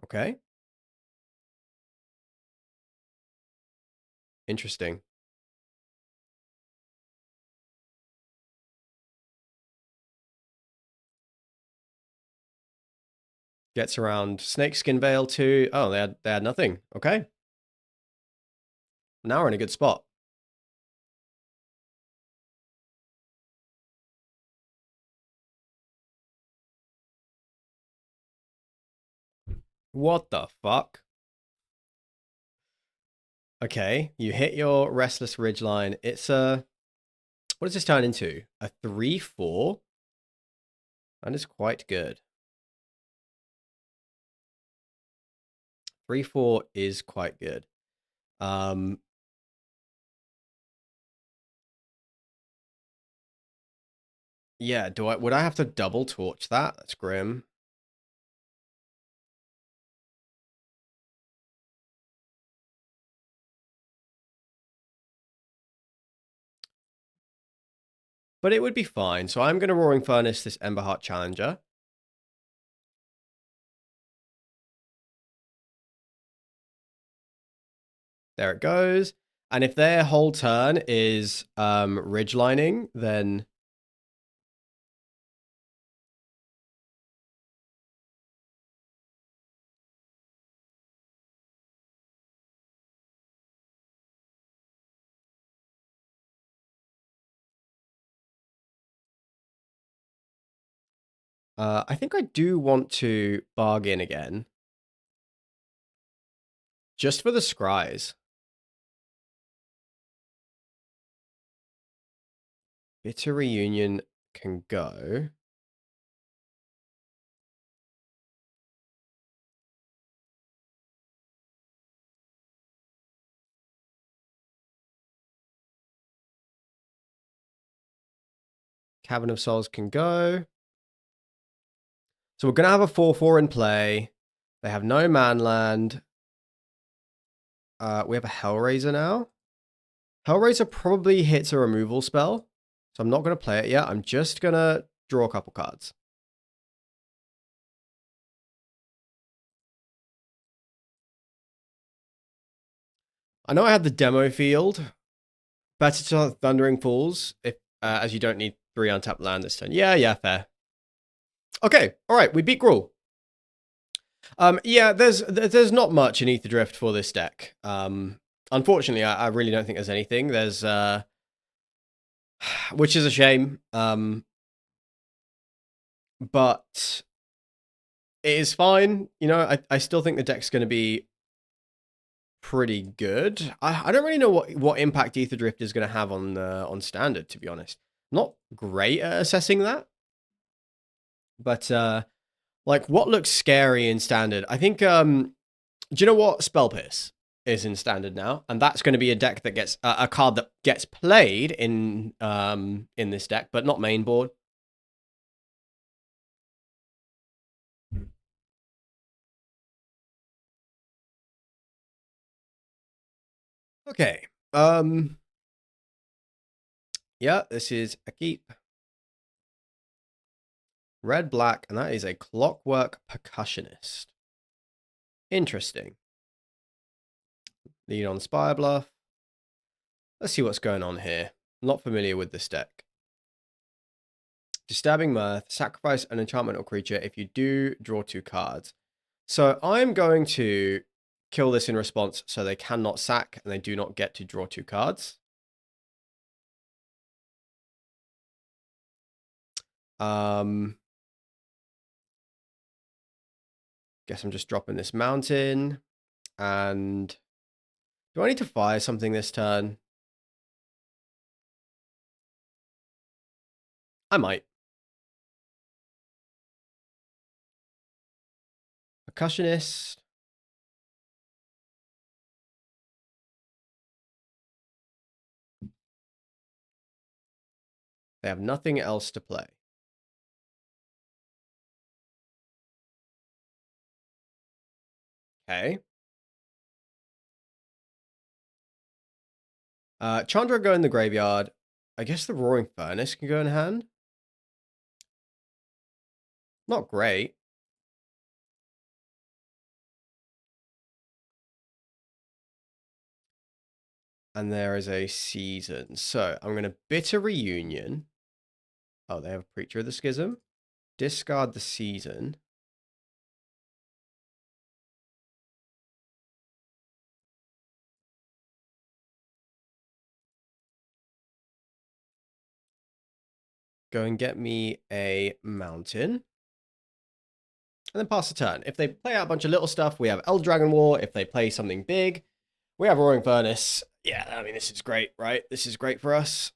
Okay. Interesting. Gets around Snakeskin Veil too. Oh, they had nothing. Okay. Now we're in a good spot. What the fuck? Okay, you hit your Restless Ridgeline. It's a... What does this turn into? A 3/4? That is quite good. 3/4 is quite good. Yeah, would I have to double torch that? That's grim. But it would be fine. So I'm going to Roaring Furnace this Emberheart Challenger. There it goes. And if their whole turn is ridgelining, then... I think I do want to bargain again. Just for the scries. Bitter Reunion can go. Cavern of Souls can go. So we're going to have a 4/4 in play. They have no manland. We have a Hellraiser now. Hellraiser probably hits a removal spell. So I'm not going to play it yet. I'm just going to draw a couple cards. I know I had the demo field. Better to Thundering Falls, if as you don't need 3 untapped land this turn. Yeah, fair. Okay, all right, we beat Gruul. Yeah, there's not much in Aetherdrift for this deck. Unfortunately, I really don't think there's anything. There's which is a shame. but it is fine. You know, I still think the deck's going to be pretty good. I don't really know what impact Aetherdrift is going to have on standard, to be honest. Not great at assessing that, but like what looks scary in standard? I think do you know what Spell Pierce is in standard now? And that's going to be a deck that gets a card that gets played in this deck, but not main board. Okay. Yeah, this is a keep. Red, black, and that is a Clockwork Percussionist. Interesting. Lead on Spire Bluff. Let's see what's going on here. Not familiar with this deck. Disturbing Mirth. Sacrifice an enchantment or creature. If you do, draw 2 cards. So I'm going to kill this in response so they cannot sack and they do not get to draw 2 cards. Guess I'm just dropping this mountain. And do I need to fire something this turn? I might. Percussionist. They have nothing else to play. Okay. Chandra go in the graveyard. I guess the Roaring Furnace can go in hand. Not great. And there is a Season. So I'm going to Bitter Reunion. Oh, they have a Preacher of the Schism. Discard the Season. Go and get me a Mountain. And then pass the turn. If they play out a bunch of little stuff, we have Dragon War. If they play something big, we have Roaring Furnace. Yeah, I mean, this is great, right? This is great for us.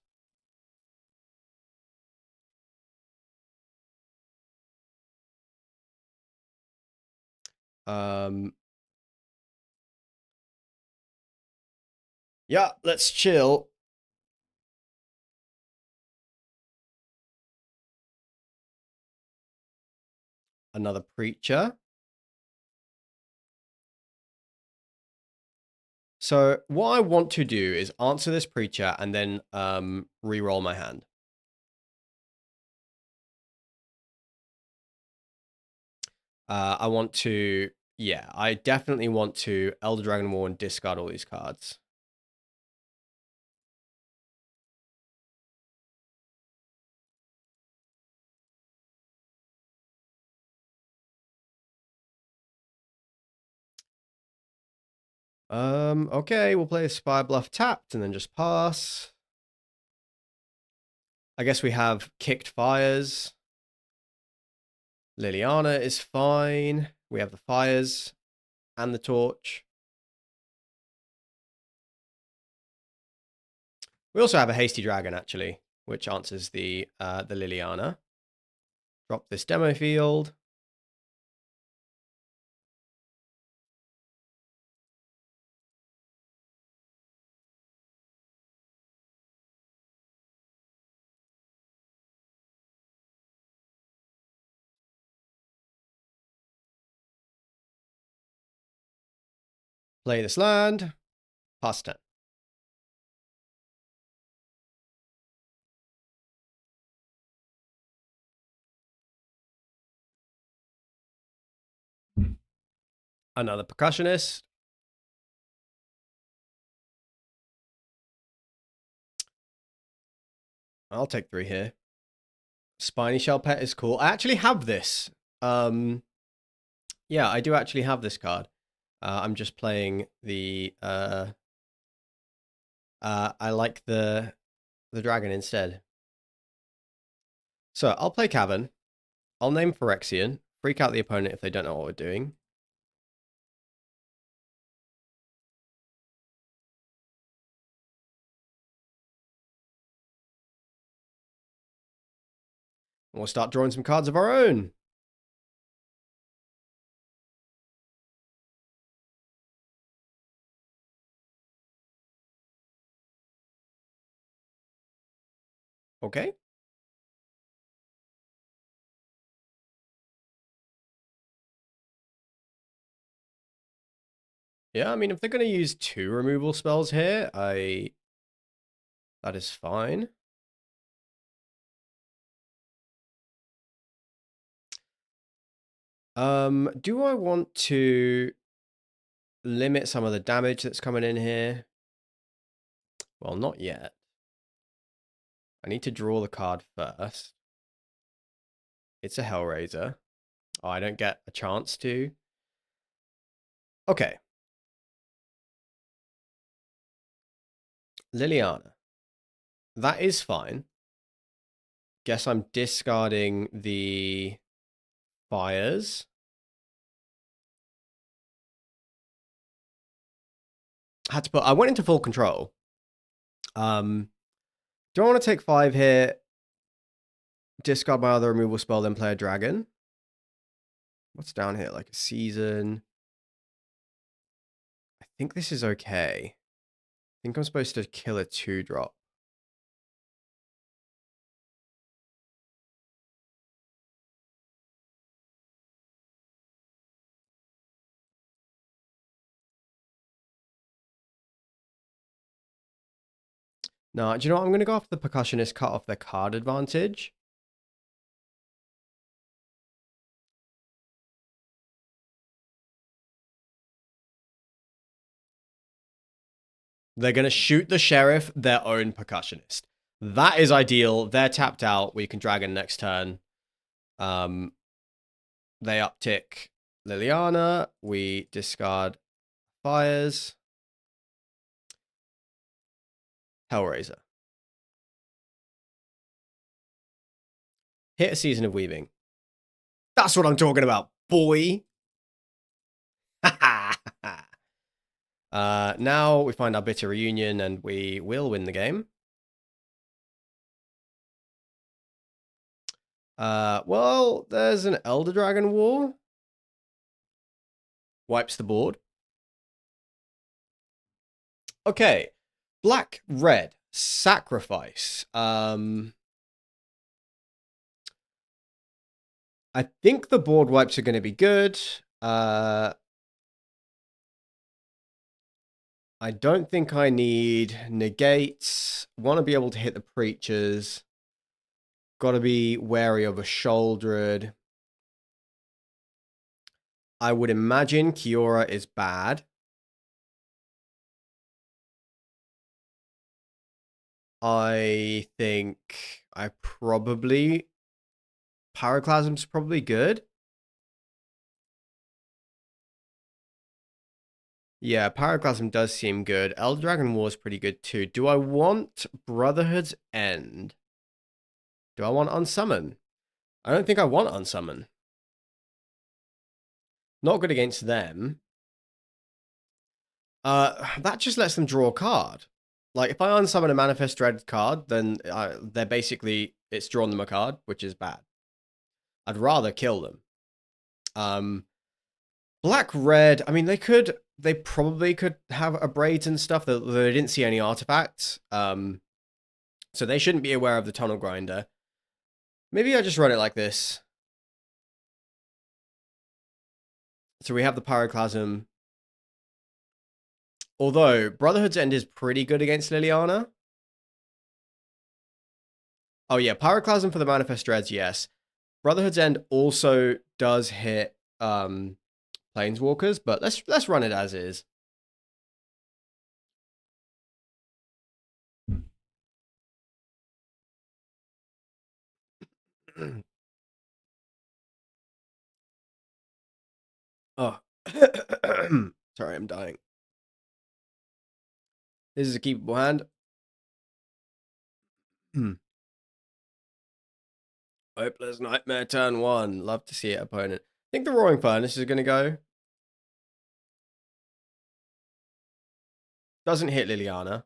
Yeah, let's chill. Another Preacher. So what I want to do is answer this Preacher and then re-roll my hand. I want to, yeah, I definitely want to Elder Dragon War and discard all these cards. Okay, we'll play a Spire Bluff tapped and then just pass. I guess we have Kicked Fires. Liliana is fine. We have the Fires and the Torch. We also have a Hasty Dragon, actually, which answers the Liliana. Drop this demo field. Play this land. Pass turn. Another Percussionist. I'll take 3 here. Spiny Shell Pet is cool. I actually have this. Yeah, I do actually have this card. I'm just playing the I like the dragon instead. So I'll play Cavern. I'll name Phyrexian. Freak out the opponent if they don't know what we're doing. And we'll start drawing some cards of our own. Okay. Yeah, I mean, if they're going to use 2 removal spells here, that is fine. Do I want to limit some of the damage that's coming in here? Well, not yet. I need to draw the card first. It's a Hellraiser. Oh, I don't get a chance to. Okay. Liliana. That is fine. Guess I'm discarding the fires. I went into full control. Do I want to take 5 here? Discard my other removal spell, then play a dragon? What's down here? Like a season. I think this is okay. I think I'm supposed to kill a 2-drop. No, do you know what? I'm going to go after the Percussionist, cut off their card advantage. They're going to shoot the Sheriff, their own Percussionist. That is ideal. They're tapped out. We can Dragon next turn. They uptick Liliana. We discard fires. Hellraiser. Hit a Season of Weaving. That's what I'm talking about, boy. Now we find our bitter reunion and we will win the game. Well, there's an Elder Dragon War. Wipes the board. Okay. Black, red, sacrifice. I think the board wipes are going to be good. I don't think I need negates. Want to be able to hit the preachers. Got to be wary of a Shouldered. I would imagine Kiora is bad. I think Pyroclasm's probably good. Yeah, Pyroclasm does seem good. Elder Dragon War is pretty good too. Do I want Brotherhood's End? Do I want Unsummon? I don't think I want Unsummon. Not good against them. That just lets them draw a card. Like, if I unsummon a Manifest Dread card, then they're basically, it's drawn them a card, which is bad. I'd rather kill them. Black, red, I mean, they probably could have a braids and stuff, that they didn't see any artifacts. So they shouldn't be aware of the Tunnel Grinder. Maybe I just run it like this. So we have the Pyroclasm. Although, Brotherhood's End is pretty good against Liliana. Oh yeah, Pyroclasm for the Manifest Dreads, yes. Brotherhood's End also does hit Planeswalkers, but let's run it as is. Oh. Sorry, I'm dying. This is a keepable hand. Hopeless Nightmare turn 1. Love to see it, opponent. I think the Roaring Furnace is going to go. Doesn't hit Liliana.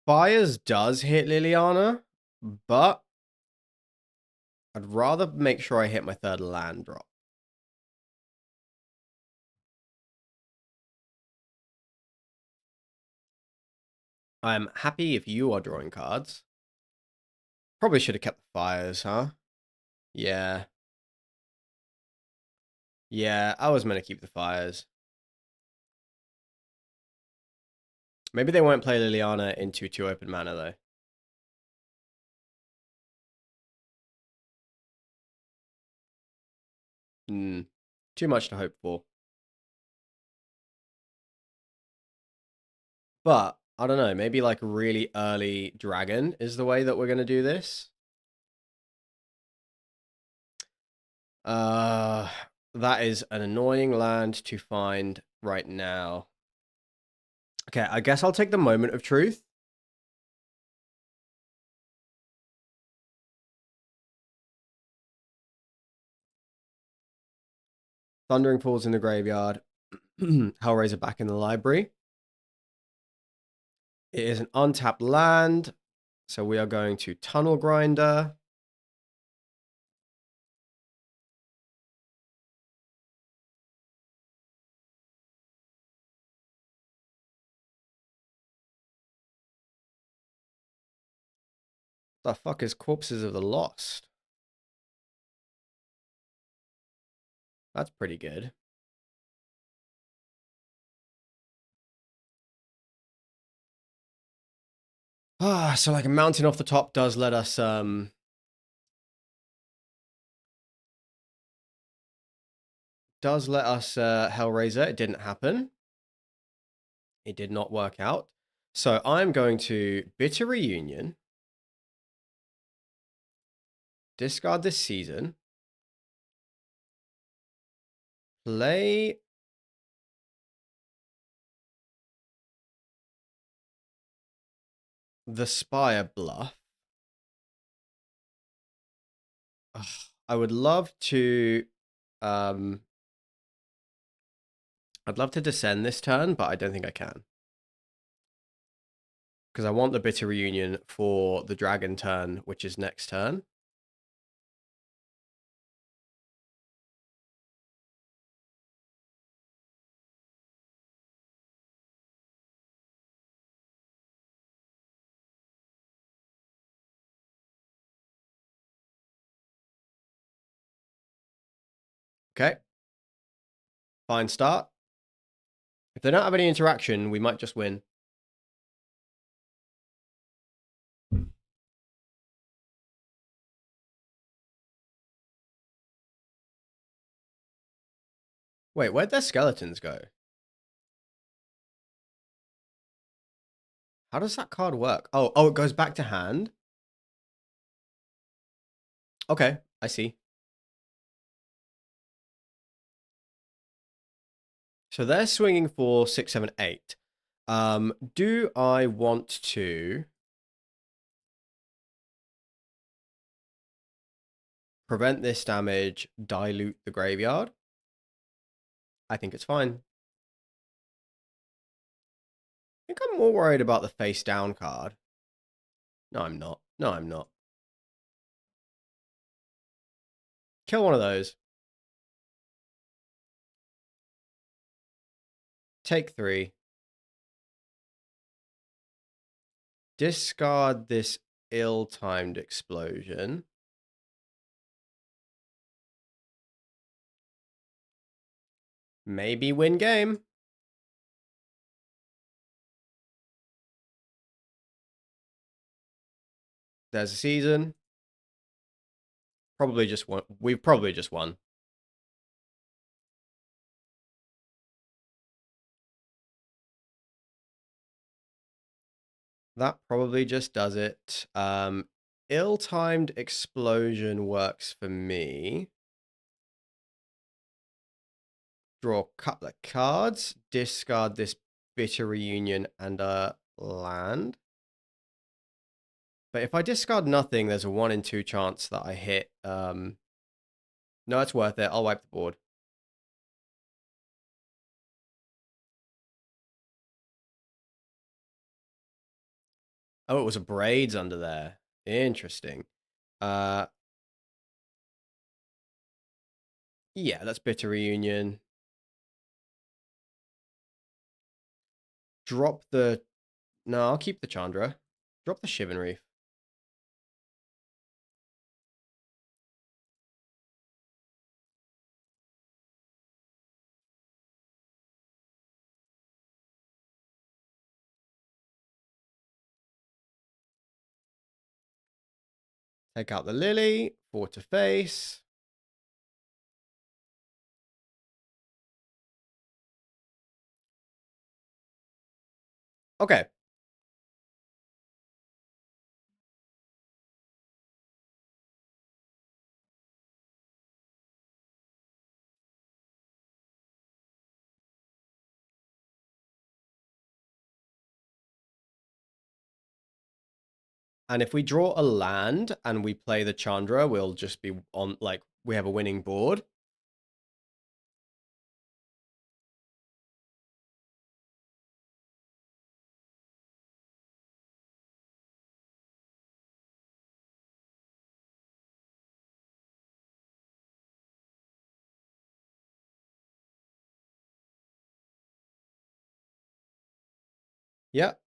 Fires does hit Liliana, but I'd rather make sure I hit my third land drop. I'm happy if you are drawing cards. Probably should have kept the fires, huh? Yeah. Yeah, I was meant to keep the fires. Maybe they won't play Liliana into 2 open mana, though. Too much to hope for. But, I don't know, maybe like really early dragon is the way that we're going to do this. That is an annoying land to find right now. Okay, I guess I'll take the moment of truth. Thundering Falls in the graveyard. Hellraiser back in the library. It is an untapped land. So we are going to Tunnel Grinder. The fuck is Corpses of the Lost? That's pretty good. So like a mountain off the top does let us Hellraiser. It didn't happen. It did not work out. So I'm going to Bitter Reunion. Discard this season. Play the Spire Bluff. Ugh, I would love to I'd love to descend this turn, but I don't think I can. Because I want the Bitter Reunion for the Dragon turn, which is next turn. Okay. Fine start. If they don't have any interaction, we might just win. Wait, where'd their skeletons go? How does that card work? Oh, it goes back to hand? Okay, I see. So they're swinging for 6, 7, 8. Do I want to prevent this damage, dilute the graveyard? I think it's fine. I think I'm more worried about the face down card. No, I'm not. No, I'm not. Kill one of those. Take 3. Discard this ill-timed explosion. Maybe win game. There's a season. Probably just won. We've probably just won. That probably just does it. Ill-timed explosion works for me. Draw a couple of cards. Discard this Bitter Reunion and a land. But if I discard nothing, there's a 1 in 2 chance that I hit. No, it's worth it. I'll wipe the board. Oh, it was a braids under there. Interesting. Uh, yeah, that's Bitter Reunion. Drop the... No, I'll keep the Chandra. Drop the Shivan Reef. Take out the Lily. 4 to face. Okay. And if we draw a land and we play the Chandra, we'll just be on, like, we have a winning board. Yep.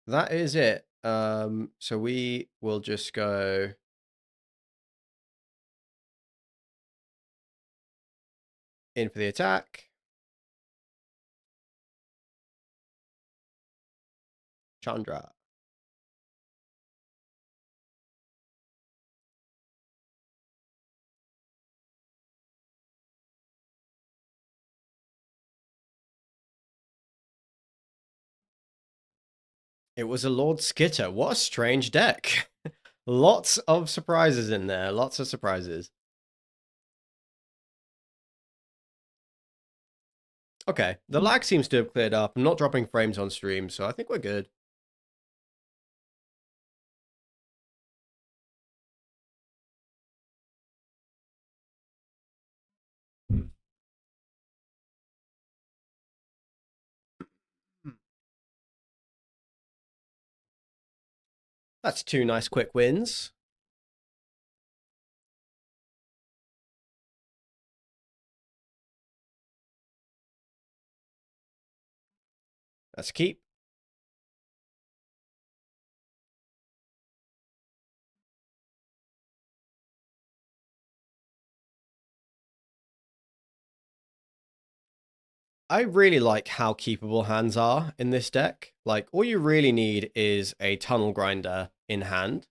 That is it. So we will just go in for the attack. Chandra. It was a Lord Skitter. What a strange deck. Lots of surprises in there. Lots of surprises. Okay, the lag seems to have cleared up. I'm not dropping frames on stream, so I think we're good. That's 2 nice quick wins. Let's keep. I really like how keepable hands are in this deck. Like, all you really need is a Tunnel Grinder in hand,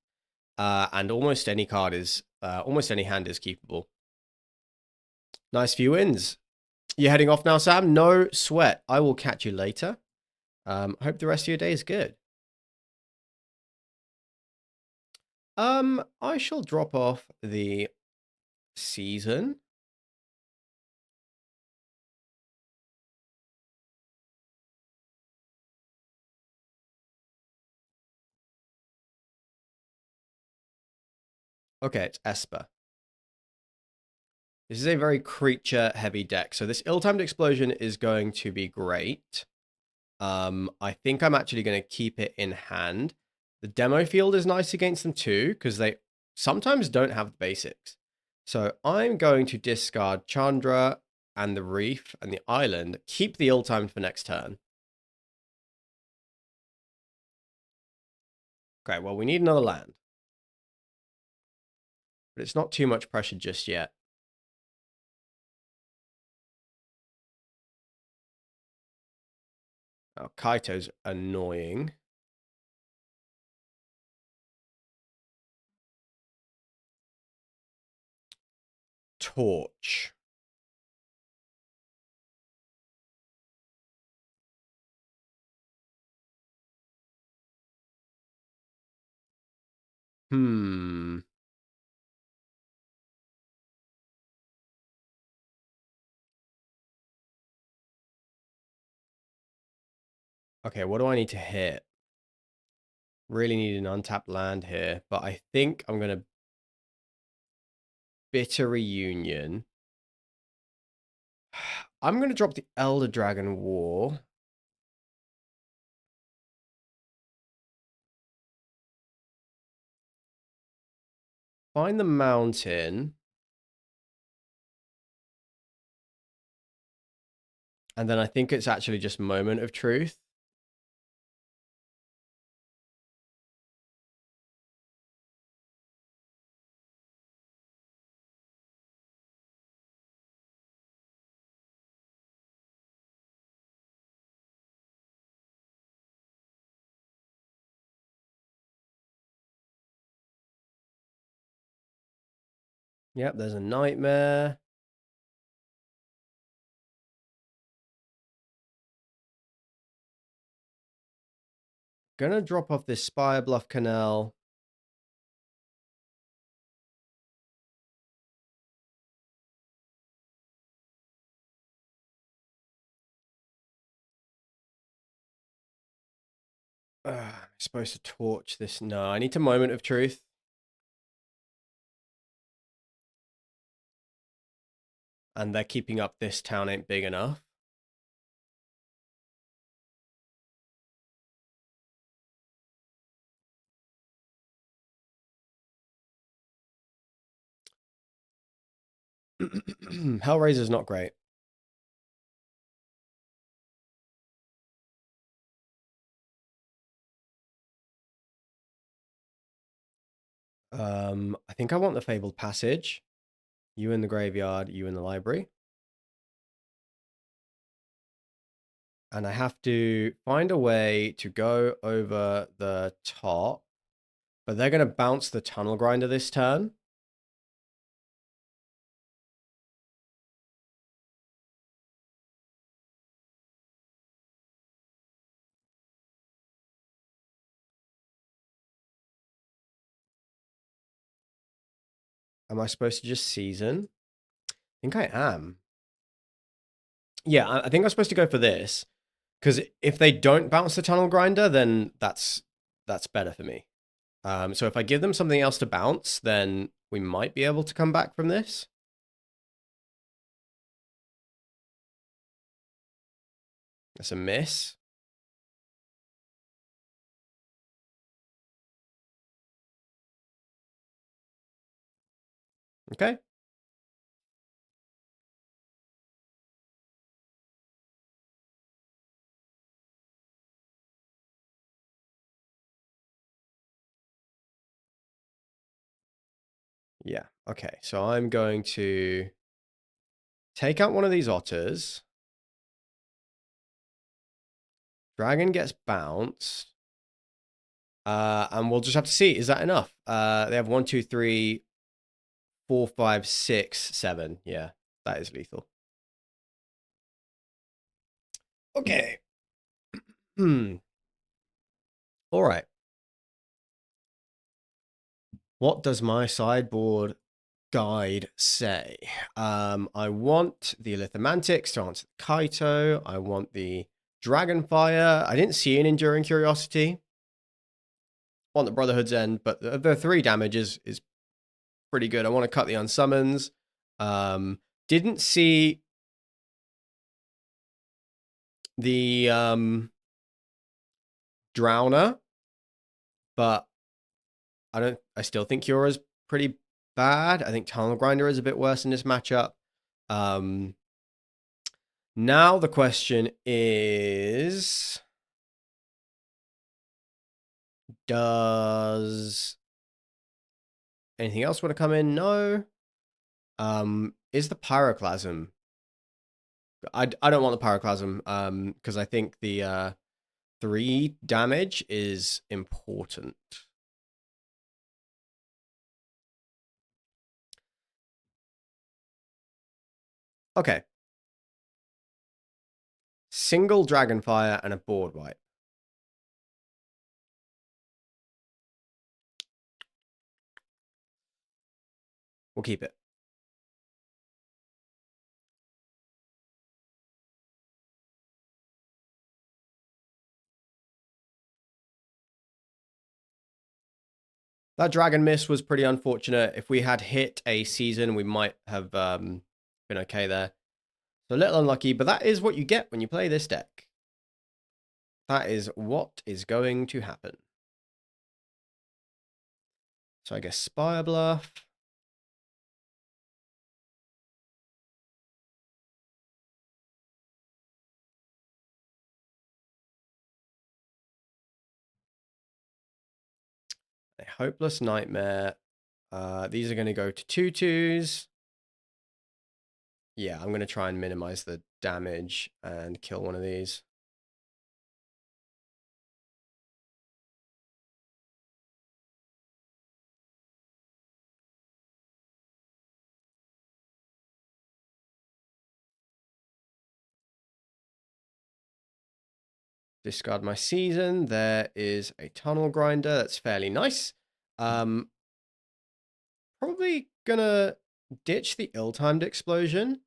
and almost any card is, almost any hand is keepable. Nice few wins. You heading off now, Sam? No sweat. I will catch you later. Hope the rest of your day is good. I shall drop off the season. Okay, it's Esper. This is a very creature-heavy deck, so this ill-timed explosion is going to be great. I think I'm actually going to keep it in hand. The demo field is nice against them too, because they sometimes don't have the basics. So I'm going to discard Chandra and the Reef and the Island, keep the ill-timed for next turn. Okay, well, we need another land. But it's not too much pressure just yet. Oh, Kaito's annoying. Torch. Hmm. Okay, what do I need to hit? Really need an untapped land here, but I think I'm going to Bitter Reunion. I'm going to drop the Elder Dragon War. Find the mountain. And then I think it's actually just Moment of Truth. Yep, there's a Nightmare. Gonna drop off this Spire Bluff Canal. I'm supposed to torch this. No, I need to Moment of Truth. And they're keeping up this town ain't big enough. Hellraiser's not great. I think I want the Fabled Passage. You in the graveyard, you in the library. And I have to find a way to go over the top. But they're going to bounce the Tunnel Grinder this turn. Am I supposed to just season? I think I am. Yeah, I think I'm supposed to go for this. Because if they don't bounce the Tunnel Grinder, then that's better for me. So if I give them something else to bounce, then we might be able to come back from this. That's a miss. Okay. Yeah. Okay. So I'm going to take out one of these otters. Dragon gets bounced. And we'll just have to see. Is that enough? They have 1, 2, 3, 4, 5, 6, 7. Yeah, that is lethal. Okay. All right. What does my sideboard guide say? I want the Lithomantics to answer the Kaito. I want the Dragonfire. I didn't see an Enduring Curiosity on the Brotherhood's end, but the 3 damage is pretty good. I want to cut the unsummons. Didn't see the Drowner, but I still think Cura's pretty bad. I think Tunnel Grinder is a bit worse in this matchup. Now the question is, does anything else want to come in? No. Is the Pyroclasm? I don't want the Pyroclasm because I think the 3 damage is important. Okay. Single Dragonfire and a board wipe. We'll keep it. That dragon miss was pretty unfortunate. If we had hit a season, we might have been okay there. So a little unlucky, but that is what you get when you play this deck. That is what is going to happen. So I guess Spire Bluff. A Hopeless Nightmare. These are going to go to 2/2s. Yeah, I'm going to try and minimize the damage and kill one of these. Discard my season. There is a Tunnel Grinder. That's fairly nice. Probably gonna ditch the ill-timed explosion.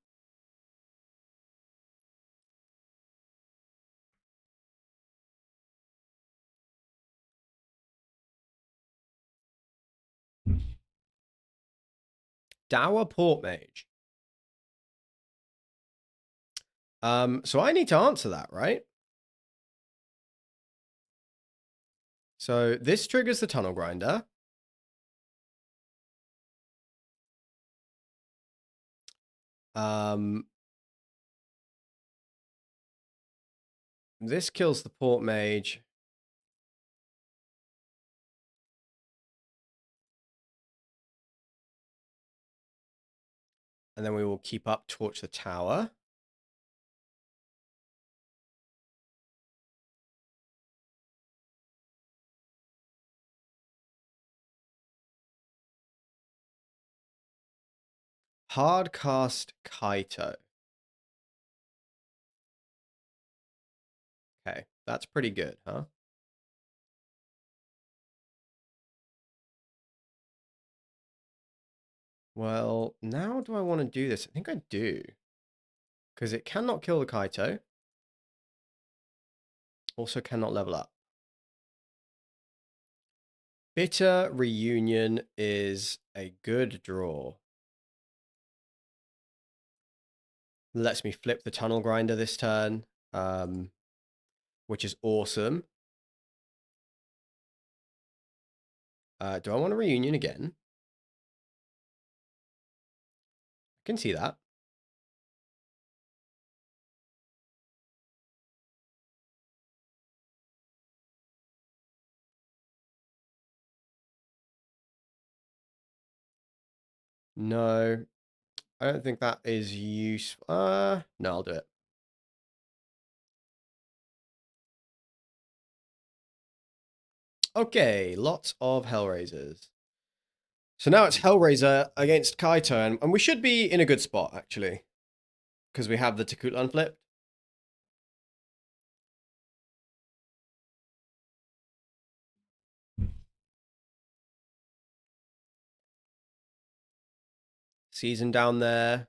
Dour Port Mage. So I need to answer that, right? So this triggers the Tunnel Grinder. This kills the Port Mage. And then we will keep up Torch the Tower. Hardcast Kaito. Okay, that's pretty good, huh? Well, now do I want to do this? I think I do. Because it cannot kill the Kaito. Also cannot level up. Bitter Reunion is a good draw. Lets me flip the Tunnel Grinder this turn, which is awesome. Do I want a Reunion again? I can see that. No, I don't think that is useful. No, I'll do it. Okay, lots of Hellraisers. So now it's Hellraiser against Kaito, and we should be in a good spot, actually. Because we have the Tekutlan flipped. Season down there.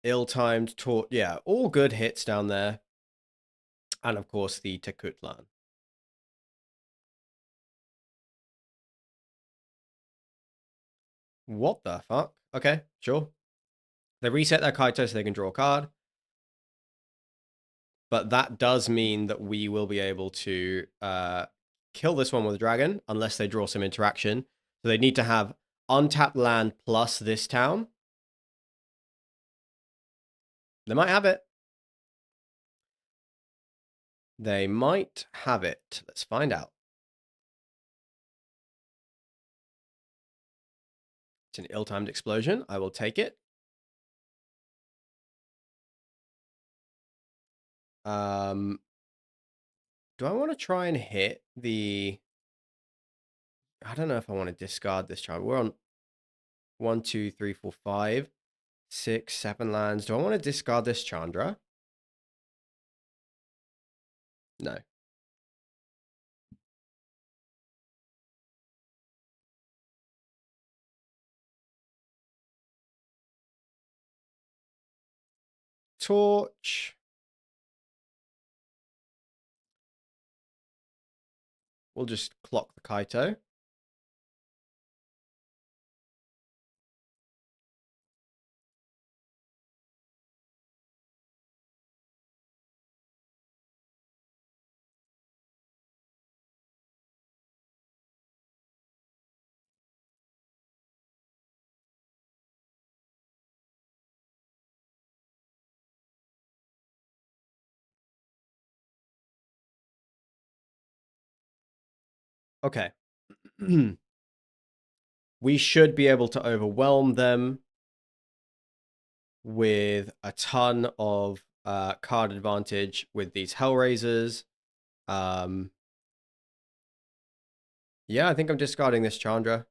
Ill-timed taught. Yeah, all good hits down there. And of course, the Tekutlan. What the fuck? Okay, sure. They reset their Kaito so they can draw a card. But that does mean that we will be able to kill this one with a dragon unless they draw some interaction. So they need to have untapped land plus this town. They might have it. They might have it. Let's find out. It's an ill-timed explosion. I will take it. Do I want to try and hit the... I don't know if I want to discard this child. We're on 1, 2, 3, 4, 5, 6, 7 lands. Do I want to discard this Chandra? No. Torch. We'll just clock the Kaito. Okay. We should be able to overwhelm them with a ton of card advantage with these Hellraisers. Um, yeah, I think I'm discarding this Chandra.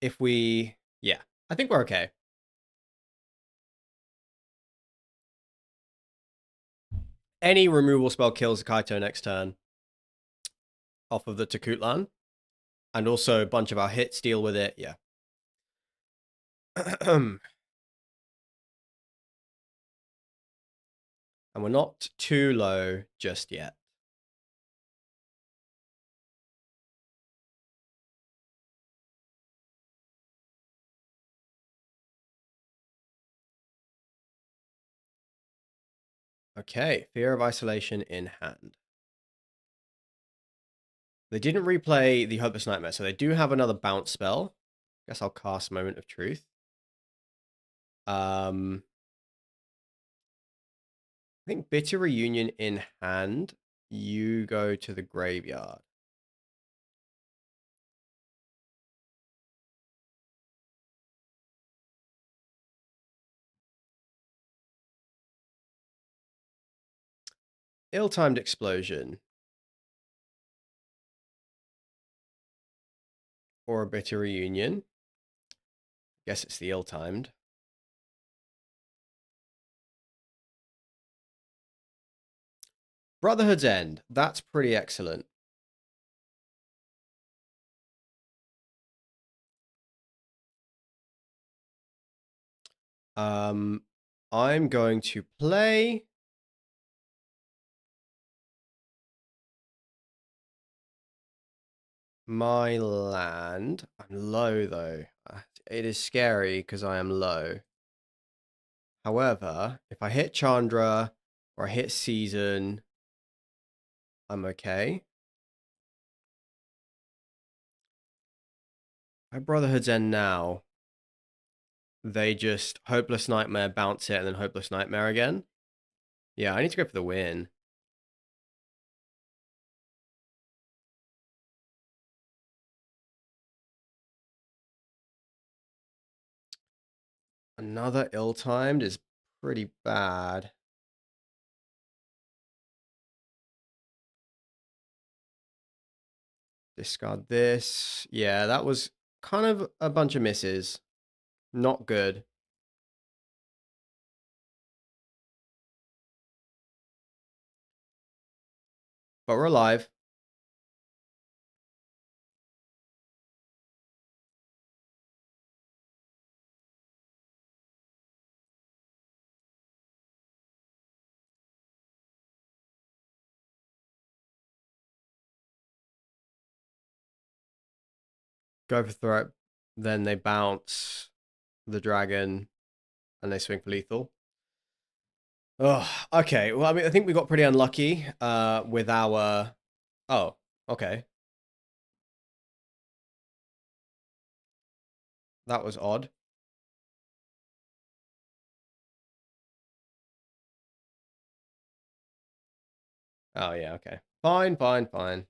If we... Yeah, I think we're okay. Any removal spell kills a Kaito next turn off of the Takutlan. And also a bunch of our hits deal with it. Yeah. And we're not too low just yet. Okay, Fear of Isolation in hand. They didn't replay the Hopeless Nightmare, so they do have another bounce spell. Guess I'll cast Moment of Truth. I think Bitter Reunion in hand. You go to the graveyard. Ill-timed explosion. Or a Bitter Reunion. Guess it's the ill-timed. Brotherhood's End. That's pretty excellent. I'm going to play my land. I'm low though. It is scary because I am low. However, if I hit Chandra or I hit Season, I'm okay. My Brotherhood's End now. They just Hopeless Nightmare, bounce it, and then Hopeless Nightmare again. Yeah, I need to go for the win. Another ill-timed is pretty bad. Discard this. Yeah, that was kind of a bunch of misses. Not good. But we're alive. Go for throw. Then they bounce the dragon and they swing for lethal. Oh, okay. Well, I mean, I think we got pretty unlucky with our... Oh, okay. That was odd. Oh, yeah, okay. Fine, fine, fine.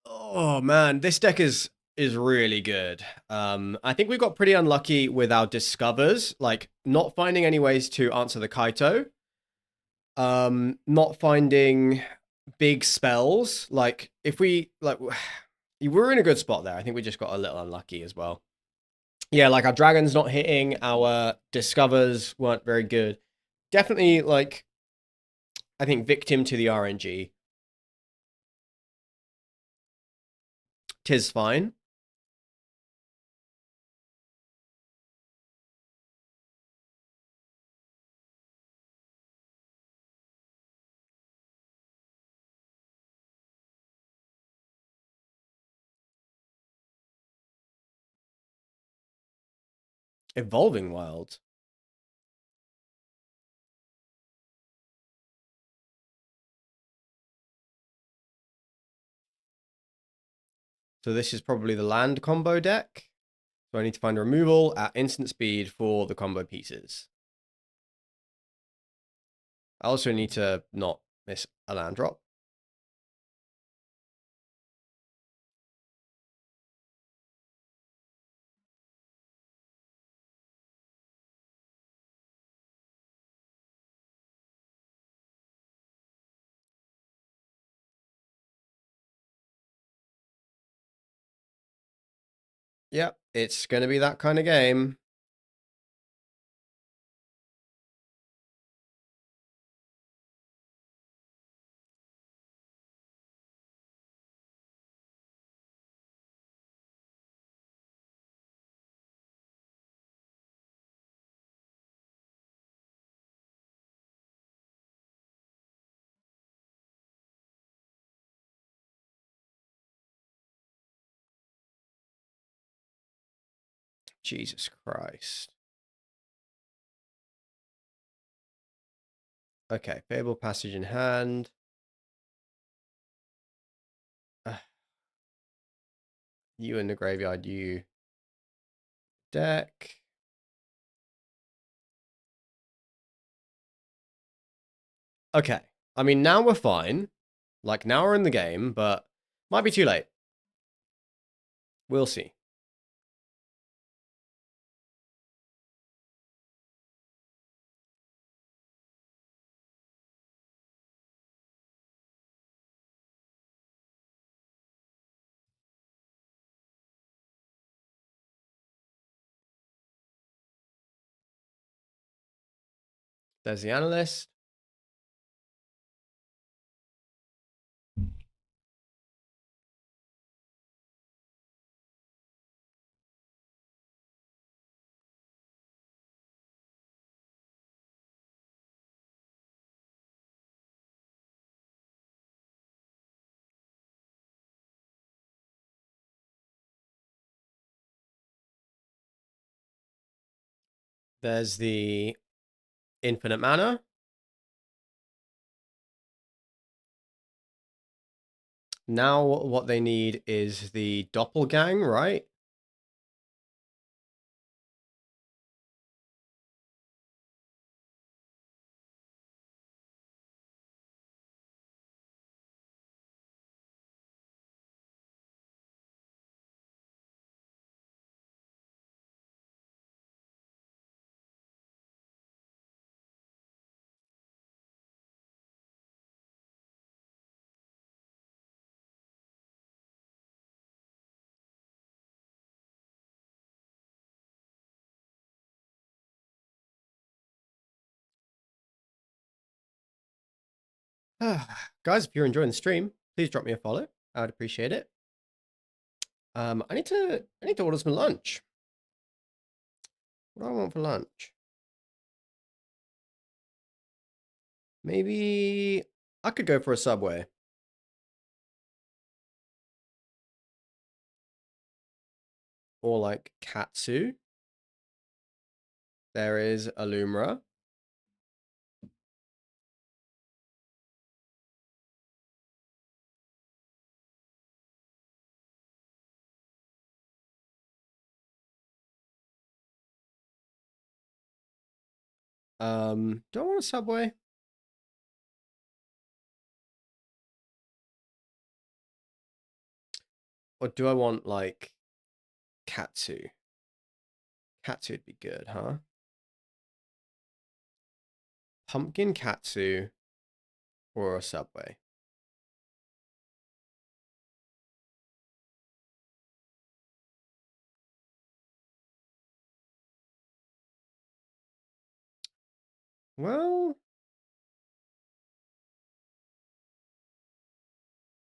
Oh, man. This deck is really good. I think we got pretty unlucky with our discovers, like not finding any ways to answer the Kaito. Not finding big spells. Like if we like we're in a good spot there. I think we just got a little unlucky as well. Yeah, like our dragons not hitting, our discovers weren't very good. Definitely like I think victim to the RNG. Tis fine. Evolving Wilds. So this is probably the land combo deck. So I need to find a removal at instant speed for the combo pieces. I also need to not miss a land drop. Yep, it's going to be that kind of game. Jesus Christ. Okay, Fable Passage in hand. You in the graveyard, you deck. Okay, I mean, now we're fine. Like, now we're in the game, but might be too late. We'll see. There's the analyst. There's the infinite mana. Now what they need is the doppelgang, right? Guys, if you're enjoying the stream, please drop me a follow. I would appreciate it. I need to order some lunch. What do I want for lunch? Maybe I could go for a Subway. Or like Katsu. There is Alumra. Do I want a Subway? Or do I want like Katsu? Katsu would be good, huh? Pumpkin Katsu or a Subway? Well,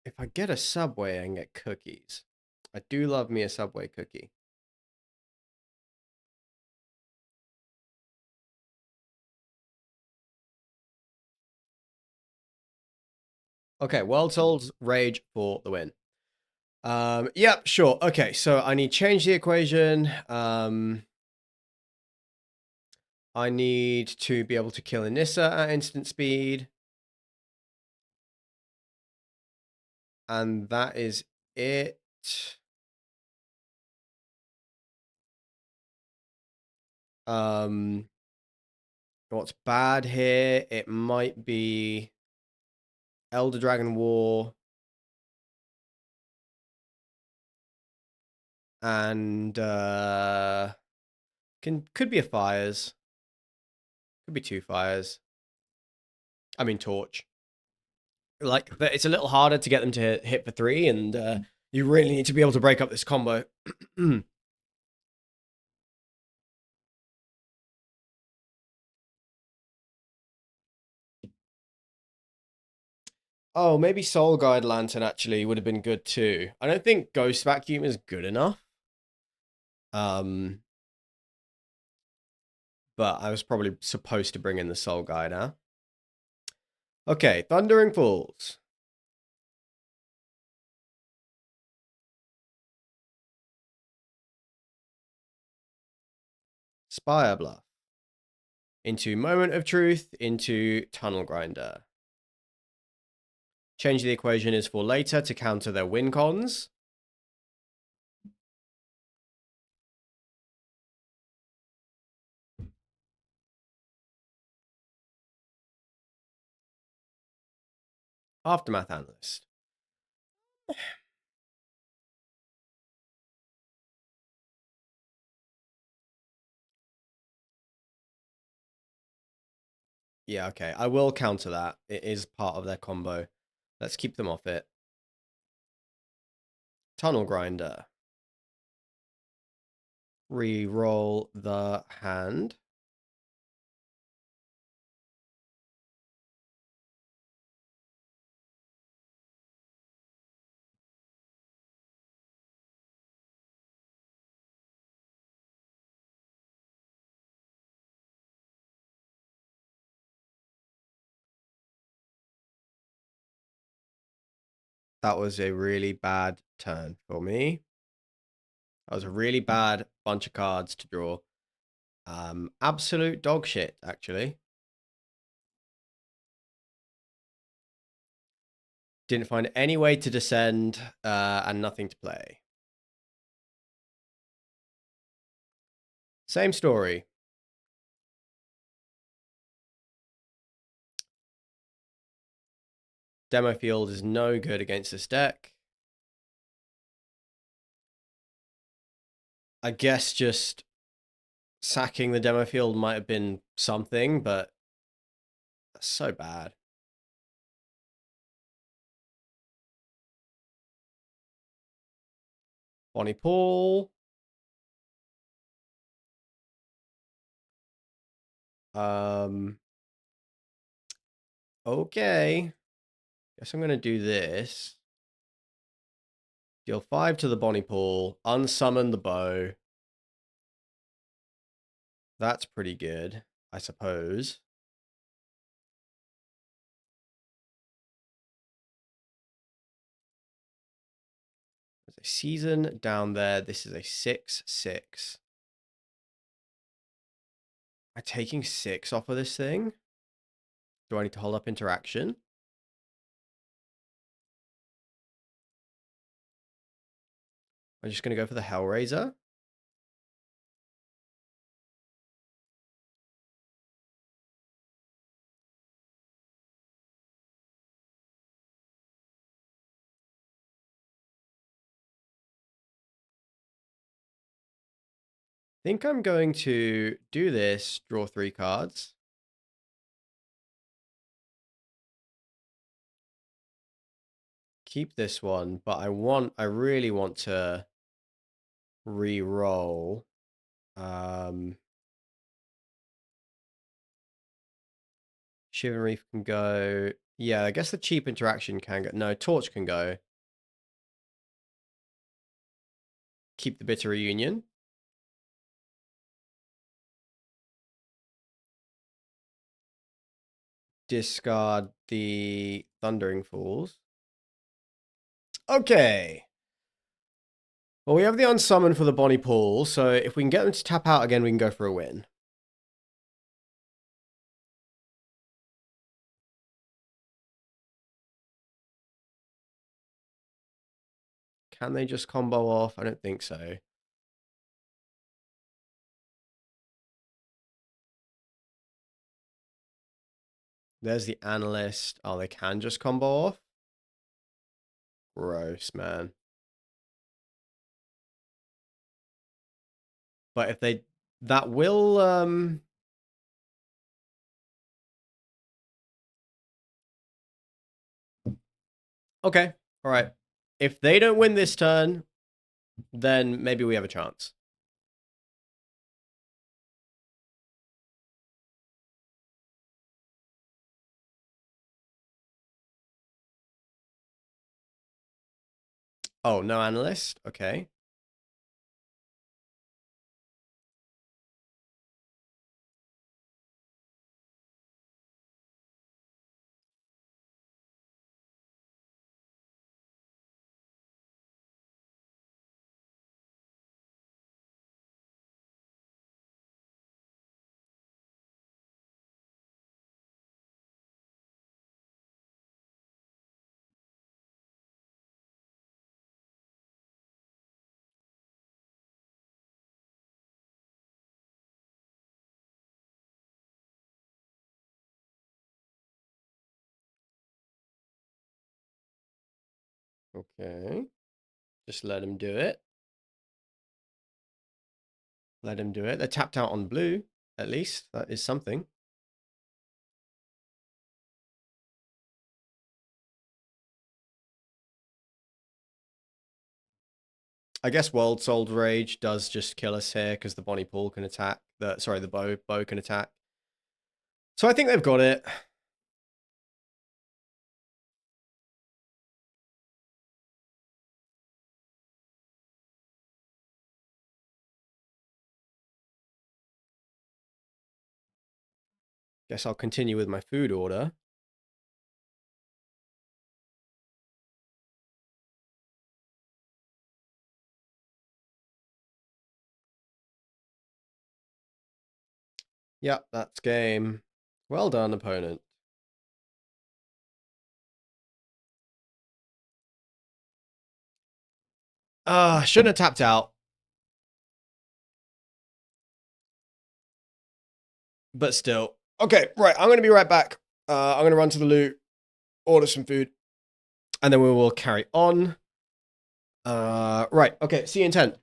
if I get a Subway, I can get cookies. I do love me a Subway cookie. Okay, World Souls Rage for the win. Yep, sure. Okay, so I need to change the equation. I need to be able to kill Anissa at instant speed. And that is it. What's bad here? It might be Elder Dragon War and could be a fires. Could be two fires. I mean torch. Like it's a little harder to get them to hit for 3, and you really need to be able to break up this combo. Oh, maybe Soul Guide Lantern actually would have been good too. I don't think Ghost Vacuum is good enough. Um, but I was probably supposed to bring in the Soul Guide, huh? Okay, Thundering Falls. Spire Bluff. Into Moment of Truth, into Tunnel Grinder. Change the equation is for later to counter their win cons. Aftermath Analyst. Yeah, okay. I will counter that. It is part of their combo. Let's keep them off it. Tunnel Grinder. Re-roll the hand. That was a really bad turn for me. That was a really bad bunch of cards to draw. Absolute dog shit, actually. Didn't find any way to descend and nothing to play. Same story. Demo field is no good against this deck. I guess just sacking the demo field might have been something, but that's so bad. Bonnie Paul. Okay. Guess I'm going to do this. Deal 5 to the Bonnie Pool. Unsummon the bow. That's pretty good, I suppose. There's a season down there. This is a 6/6. Am I taking 6 off of this thing? Do I need to hold up interaction? I'm just going to go for the Hellraiser. I think I'm going to do this, draw 3 cards. Keep this one, but I really want to re-roll. Shivan Reef can go. Yeah, I guess the cheap interaction can go. No, Torch can go. Keep the Bitter Reunion. Discard the Thundering Falls. Okay. Well, we have the Unsummon for the Bonnie Pool, so if we can get them to tap out again, we can go for a win. Can they just combo off? I don't think so. There's the analyst. Oh, they can just combo off? Gross, man. But if they... That will... Okay, all right. If they don't win this turn, then maybe we have a chance. Oh, no analyst? Okay. Okay. Just let him do it. Let him do it. They're tapped out on blue, at least. That is something. I guess World Soul Rage does just kill us here because the Bonnie Pool can attack. The bow can attack. So I think they've got it. Guess I'll continue with my food order. Yep, that's game. Well done, opponent. Shouldn't have tapped out. But still. Okay, right. I'm going to be right back. I'm going to run to the loot, order some food, and then we will carry on. Right. Okay, see you in 10.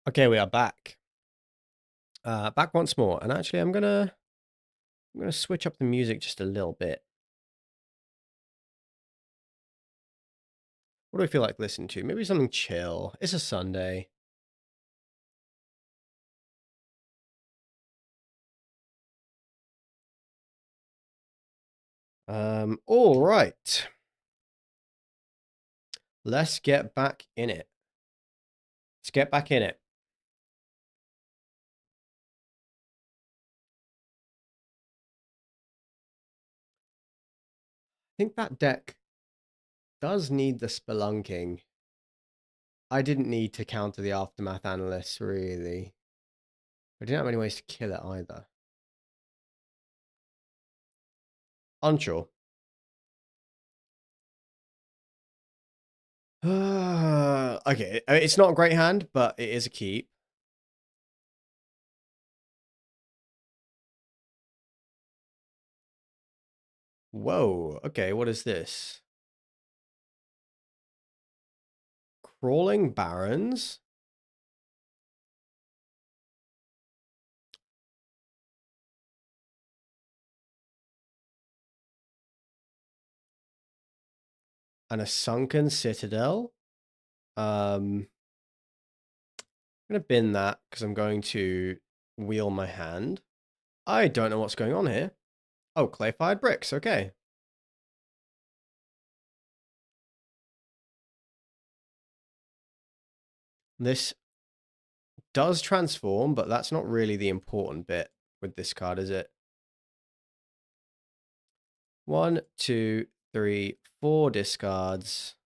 Okay, we are back. Back once more, and actually, I'm gonna switch up the music just a little bit. What do I feel like listening to? Maybe something chill. It's a Sunday. All right. Let's get back in it. Let's get back in it. I think that deck does need the spelunking. I didn't need to counter the Aftermath Analyst, really. I didn't have any ways to kill it either. Unsure. Okay, it's not a great hand, but it is a keep. Whoa, okay, what is this? Crawling Barrens? And a Sunken Citadel? I'm going to bin that because I'm going to wheel my hand. I don't know what's going on here. Oh, clay-fired bricks, okay. This does transform, but that's not really the important bit with this card, is it? 1, 2, 3, 4 discards.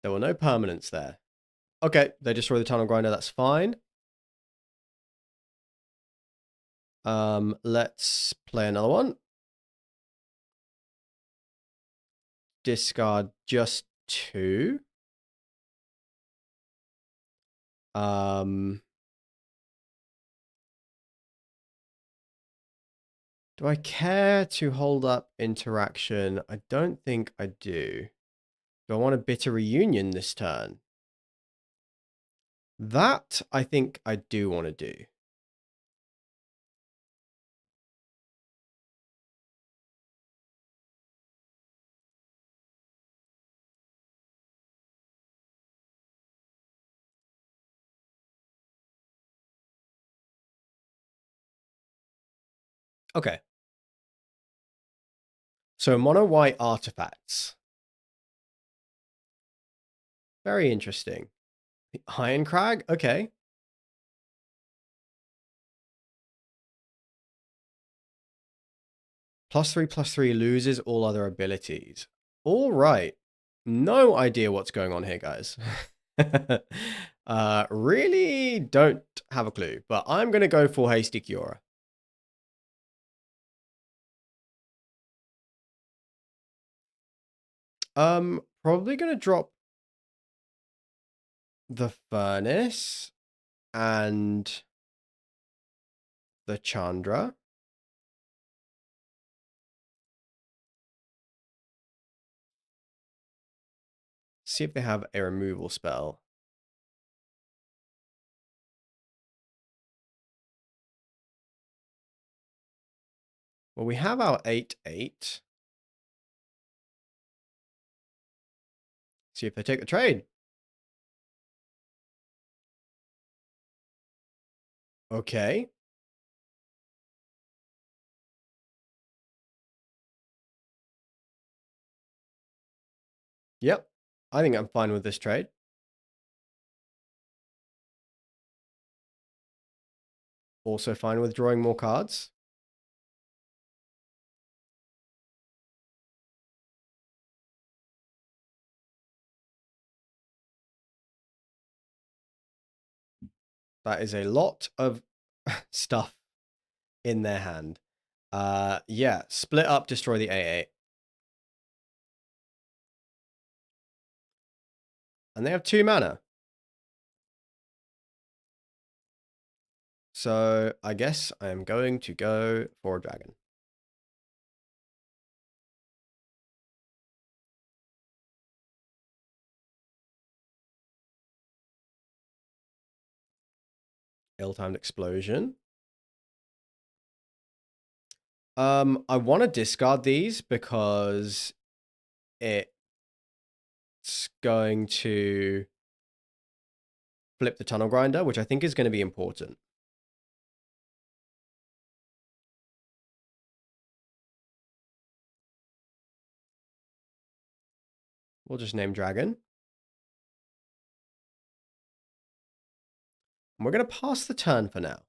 There were no permanents there. Okay, they destroy the tunnel grinder, that's fine. Let's play another one. Discard just 2. Do I care to hold up interaction? I don't think I do. Do I want a bitter reunion this turn? That I think I do want to do. Okay. So mono white artifacts. Very interesting. The Iron Crag? Okay. +3/+3 loses all other abilities. All right. No idea what's going on here, guys. Really don't have a clue, but I'm going to go for Hasty Cura. Probably going to drop the Furnace and the Chandra. See if they have a removal spell. Well, we have our 8/8. See if they take the trade. Okay. Yep. I think I'm fine with this trade. Also fine with drawing more cards. That is a lot of stuff in their hand. Yeah, split up, destroy the 8/8. And they have 2 mana. So I guess I am going to go for a dragon. Ill-timed explosion. I want to discard these because it's going to flip the tunnel grinder, which I think is going to be important. We'll just name dragon. And we're going to pass the turn for now.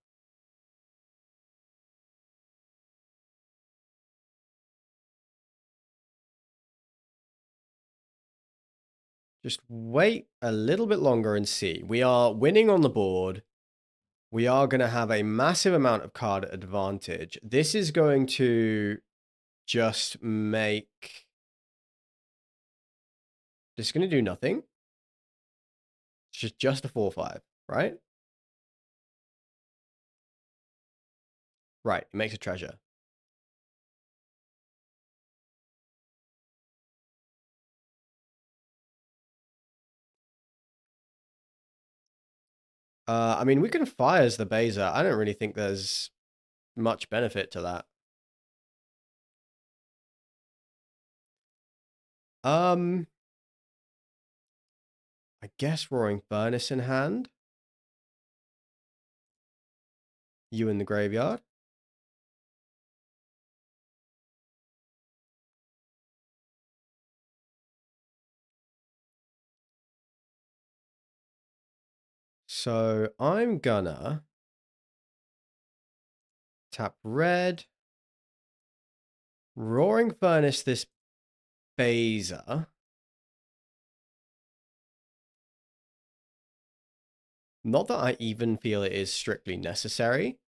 Just wait a little bit longer and see. We are winning on the board. We are going to have a massive amount of card advantage. This is going to just make... This is going to do nothing. It's just a 4/5, right? Right, it makes a treasure. I mean, we can fires the Baser. I don't really think there's much benefit to that. I guess Roaring Furnace in hand. You in the graveyard. So I'm gonna tap red. Roaring Furnace this Baser. Not that I even feel it is strictly necessary.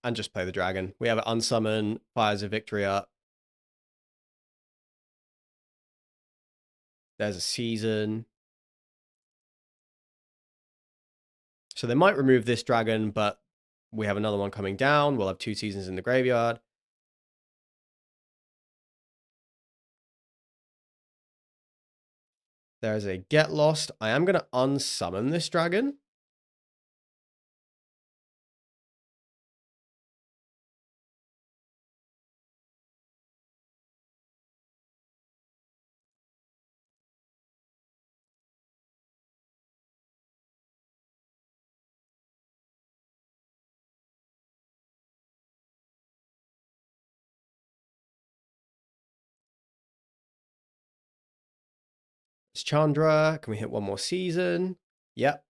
And just play the dragon. We have an unsummon, fires a victory up. There's a season. So they might remove this dragon, but we have another one coming down. We'll have 2 seasons in the graveyard. There's a Get Lost. I am going to unsummon this dragon. It's Chandra. Can we hit one more season? Yep.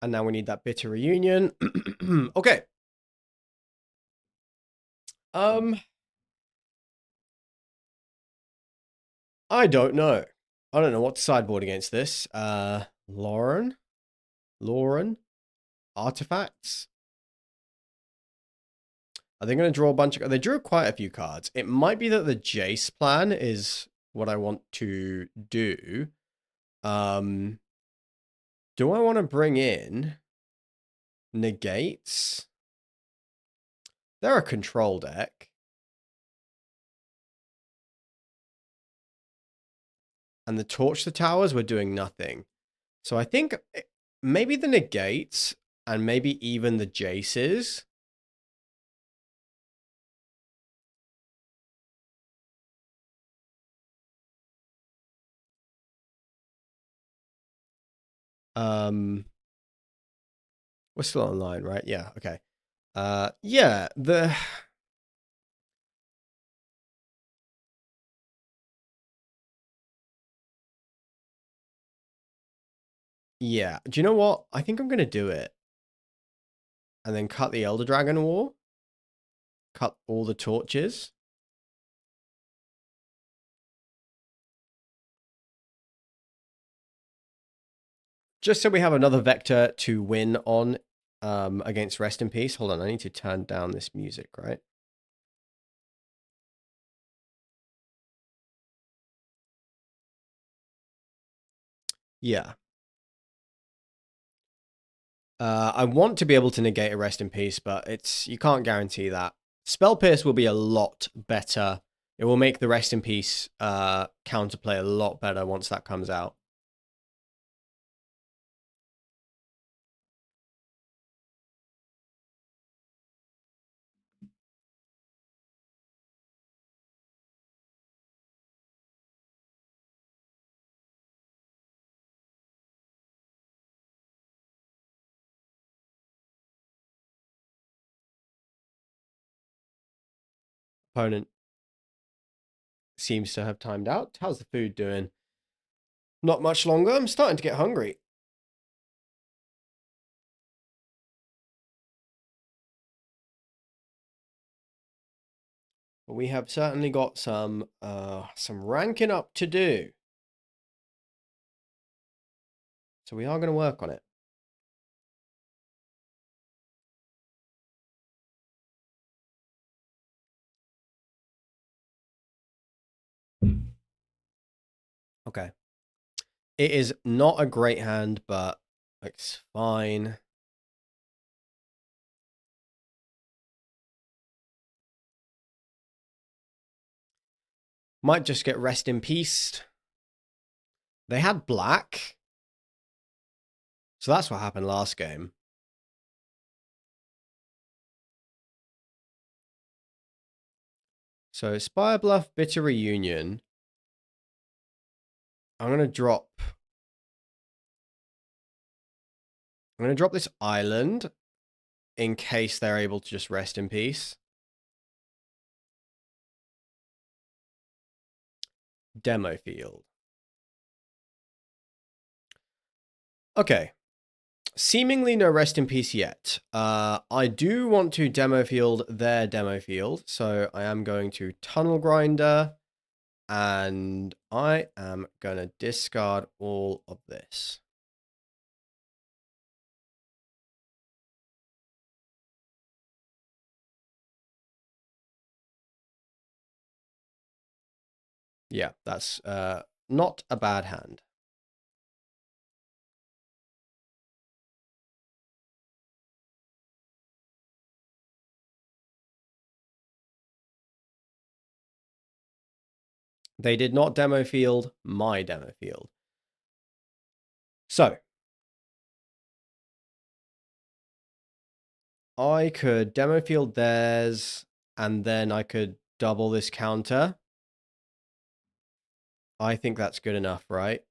And now we need that bitter reunion. Okay. I don't know. I don't know what to sideboard against this. Lauren, artifacts. Are they going to draw a bunch of... They drew quite a few cards. It might be that the Jace plan is what I want to do. Do I want to bring in negates? They're a control deck. And the torch the towers were doing nothing. So I think maybe the negates and maybe even the Jaces. We're still online, right? Yeah, okay. Yeah, yeah. Do you know what? I think I'm gonna do it. And then cut the Elder Dragon War. Cut all the torches. Just so we have another vector to win on against Rest in Peace. Hold on, I need to turn down this music, right? Yeah. I want to be able to negate a Rest in Peace, but you can't guarantee that. Spell Pierce will be a lot better. It will make the Rest in Peace counterplay a lot better once that comes out. Opponent seems to have timed out. How's the food doing? Not much longer. I'm starting to get hungry. But we have certainly got some ranking up to do. So we are going to work on it. Okay. It is not a great hand, but it's fine. Might just get Rest in Peace. They had black. So that's what happened last game. So Spire Bluff, Bitter Reunion. I'm going to drop this island in case they're able to just Rest in Peace. Demo field. Okay. Seemingly no Rest in Peace yet. I do want to demo field their demo field, so I am going to Tunnel Grinder, and I am going to discard all of this. Yeah, that's not a bad hand. They did not demo field my demo field. So I could demo field theirs, and then I could double this counter. I think that's good enough, right?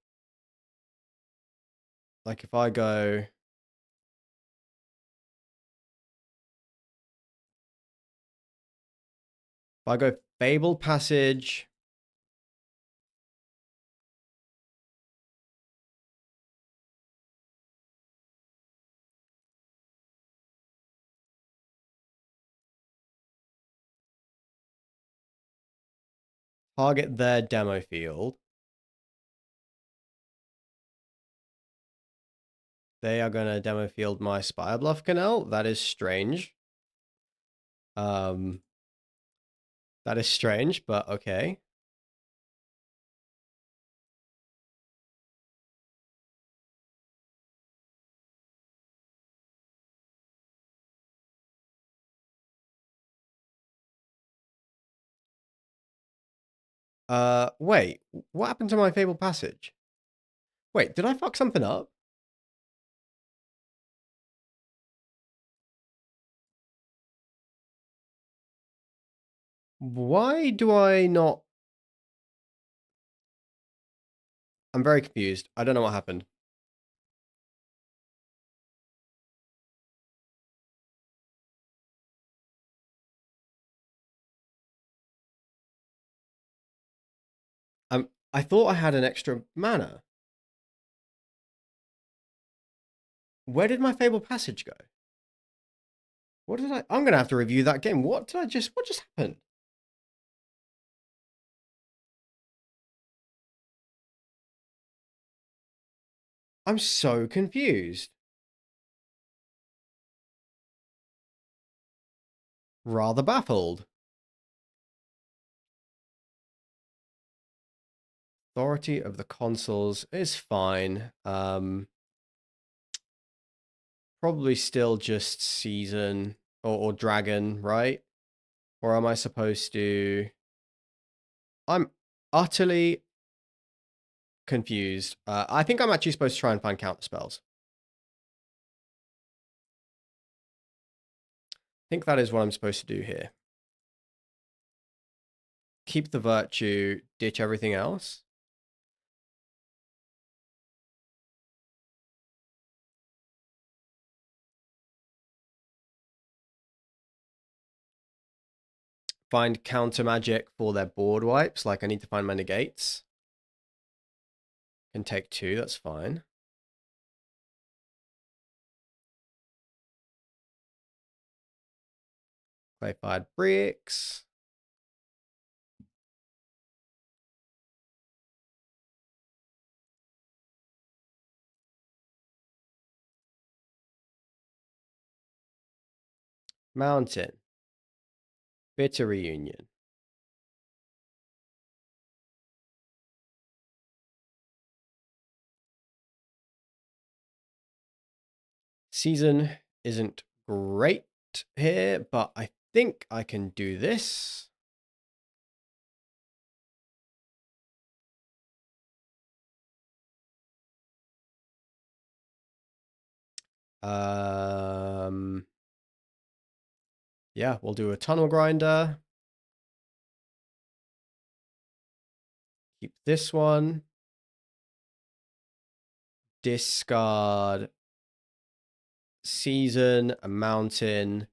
Like if I go... If I go Fable Passage... Target their demo field. They are going to demo field my Spire Bluff Canal. That is strange. That is strange, but okay. Wait. What happened to my Fable Passage? Wait, did I fuck something up? Why do I not... I'm very confused. I don't know what happened. I thought I had an extra mana. Where did my Fable Passage go? What did I... I'm going to have to review that game. What just happened? I'm so confused. rather baffled. Authority of the consoles is fine. Probably still just season or dragon, right? Or am I supposed to... I'm utterly confused. I think I'm actually supposed to try and find counter spells. I think that is what I'm supposed to do here. Keep the virtue, ditch everything else. Find counter magic for their board wipes. Like I need to find my negates. Can take 2, that's fine. Clay-fired bricks. Mountain. Bitter reunion. Season isn't great here, but I think I can do this. Yeah, we'll do a tunnel grinder. Keep this one. Discard season, a mountain,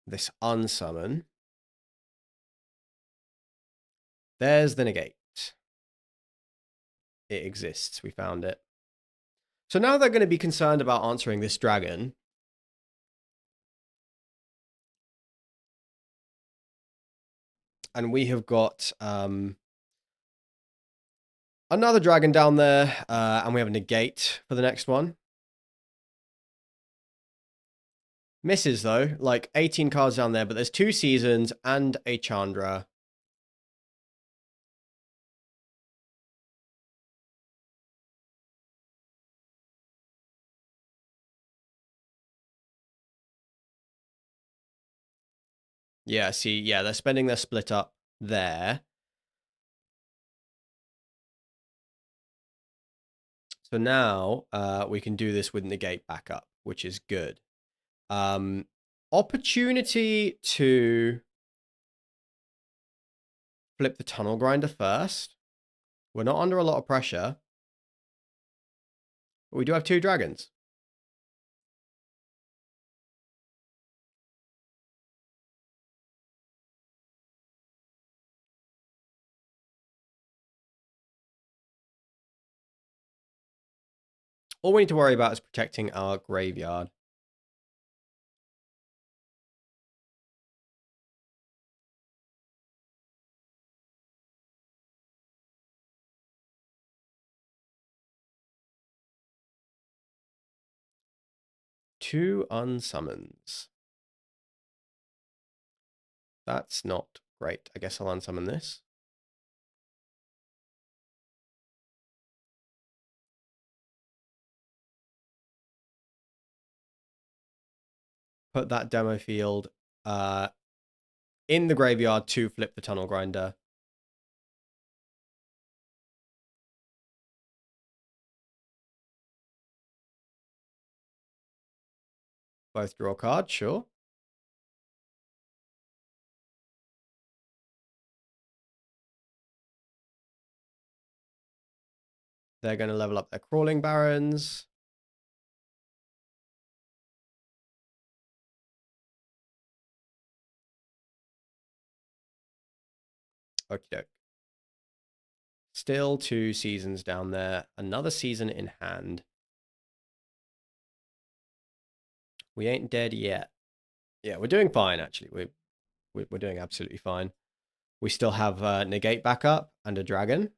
this unsummon. There's the negate. It exists. We found it. So now they're going to be concerned about answering this dragon. And we have got another dragon down there. And we have a negate for the next one. Misses, though. Like 18 cards down there. But there's 2 seasons and a Chandra. Yeah, see, yeah, they're spending their split up there. So now we can do this with negate backup, which is good. Opportunity to flip the tunnel grinder first. We're not under a lot of pressure. But we do have 2 dragons. All we need to worry about is protecting our graveyard. Two unsummons. That's not great. I guess I'll unsummon this. Put that demo field in the graveyard to flip the tunnel grinder. Both draw cards, sure. They're going to level up their crawling barons. Okie doke. Still 2 seasons down there. Another season in hand. We ain't dead yet. Yeah, we're doing fine, actually. We're doing absolutely fine. We still have negate backup and a dragon.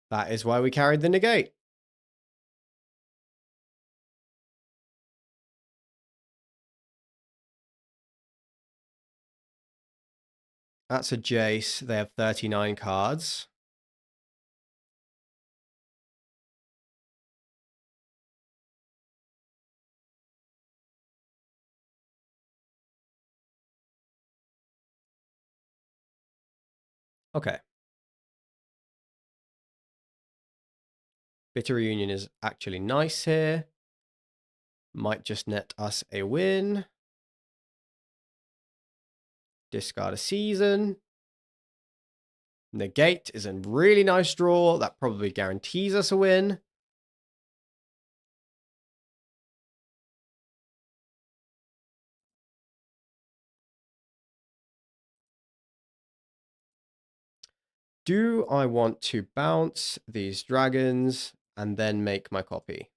That is why we carried the negate. That's a Jace. They have 39 cards. Okay. Bitter Reunion is actually nice here. Might just net us a win. Discard a season. Negate is a really nice draw. That probably guarantees us a win. Do I want to bounce these dragons and then make my copy?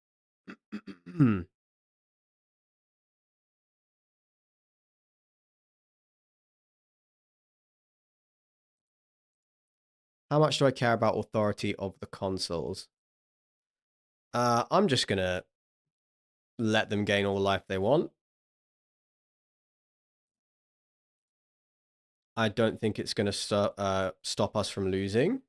How much do I care about authority of the consoles? I'm just going to let them gain all the life they want. I don't think it's going to stop us from losing.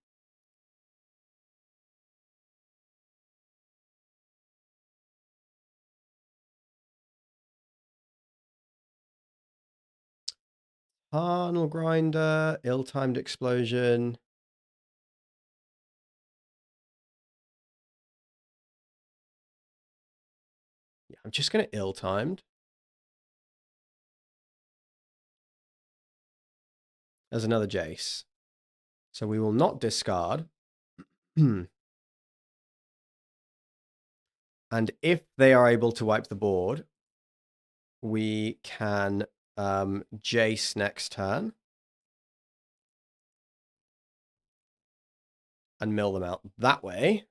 Tunnel Grinder, ill-timed explosion. Yeah, I'm just going to ill-timed. There's another Jace. So we will not discard. And if they are able to wipe the board, we can Jace next turn. And mill them out that way.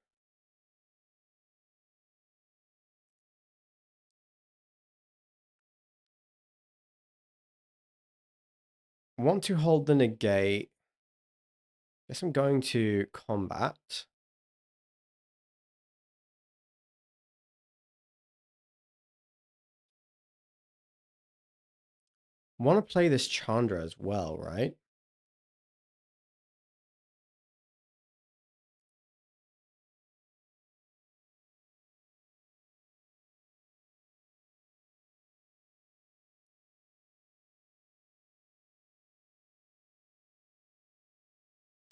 Want to hold the negate. Guess I'm going to combat. Want to play this Chandra as well, right?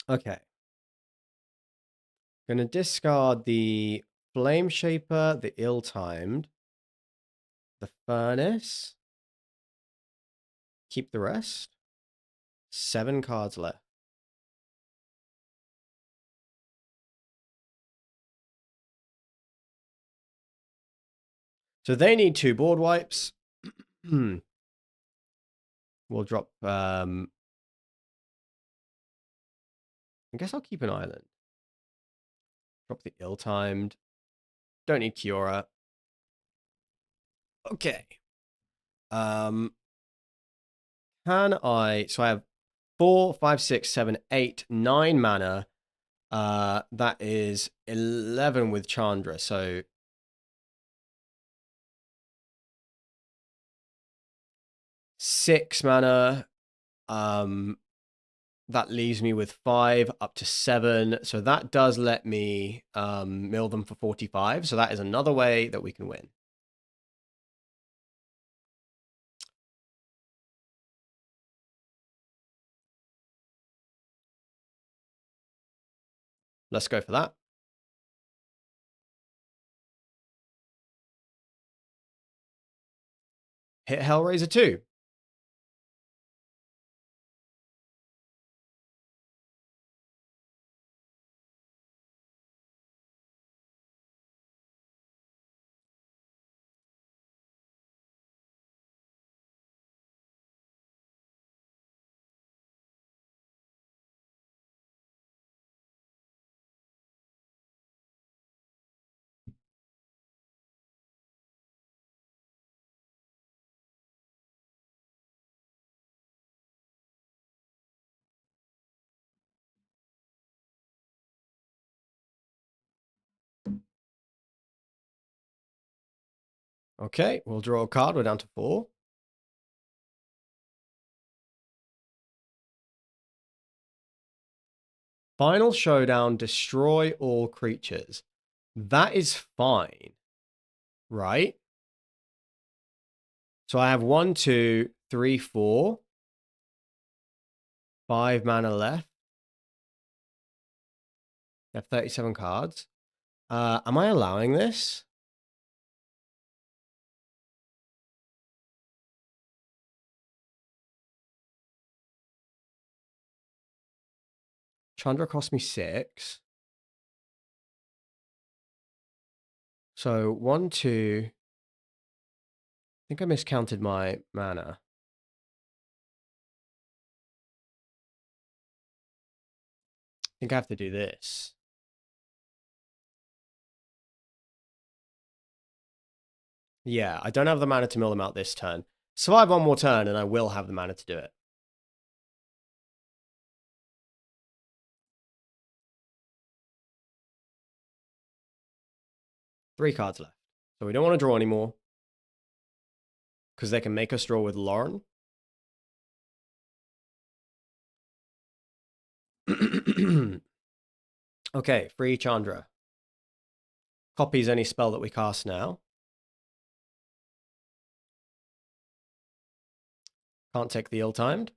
Okay. Gonna discard the Flame Shaper, the Ill-Timed, the Furnace. Keep the rest. 7 cards left. So they need 2 board wipes. We'll drop... I guess I'll keep an island. Drop the Ill-Timed. Don't need Kiora. Okay. Can I... So I have 4, 5, 6, 7, 8, 9 mana. That is 11 with Chandra. So 6 mana. That leaves me with 5 up to 7. So that does let me mill them for 45. So that is another way that we can win. Let's go for that. Hit Hellraiser 2. Okay, we'll draw a card. We're down to 4. Final Showdown, destroy all creatures. That is fine, right? So I have 1, 2, 3, 4. 5 mana left. I have 37 cards. Am I allowing this? Chandra cost me 6. So 1, 2. I think I miscounted my mana. I think I have to do this. Yeah, I don't have the mana to mill them out this turn. Survive one more turn and I will have the mana to do it. Three cards left. So we don't want to draw anymore. Because they can make us draw with Lauren. Okay, free Chandra. Copies any spell that we cast now. Can't take the ill-timed.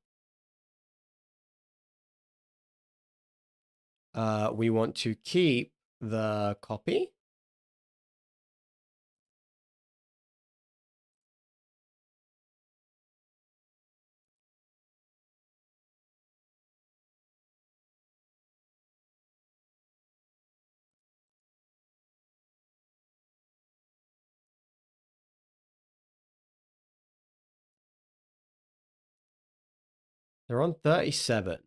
We want to keep the copy. They're on 37.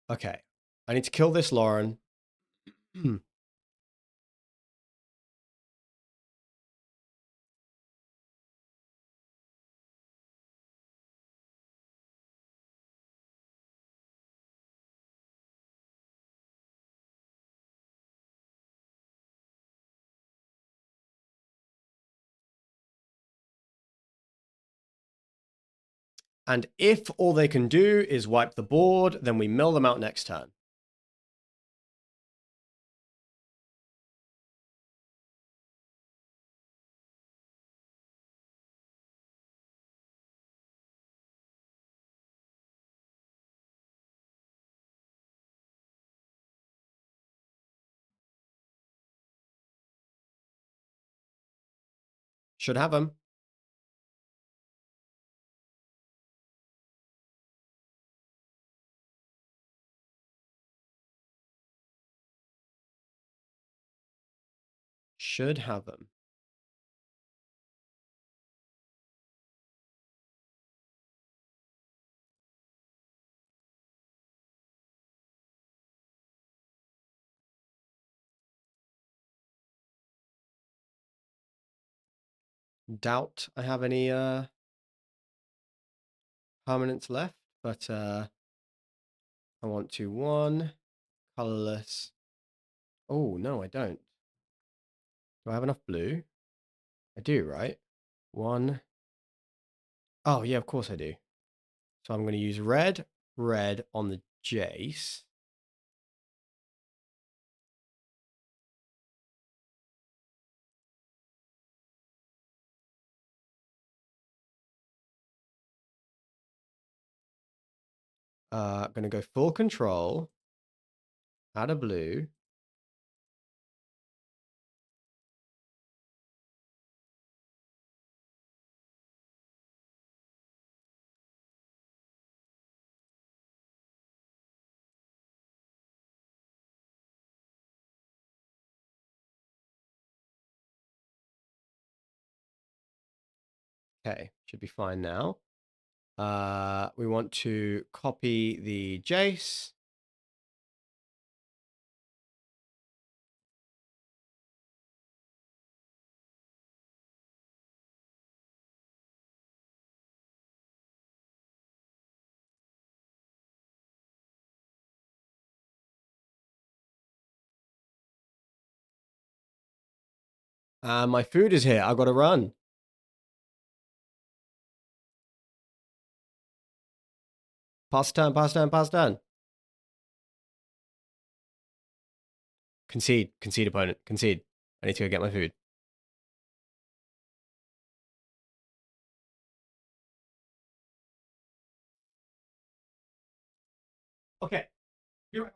Okay. I need to kill this Lauren. And if all they can do is wipe the board, then we mill them out next turn. Should have them. Should have them. Doubt I have any permanents left, but I want to 1 colorless. Oh, no, I don't. Do I have enough blue? I do, right? 1. Oh, yeah, of course I do. So I'm going to use red on the Jace. Going to go full control. Add a blue. Okay, should be fine now. We want to copy the Jace. My food is here. I gotta run. Pass turn, pass turn, pass turn. Concede, concede, opponent, concede. I need to go get my food. Okay. You're right.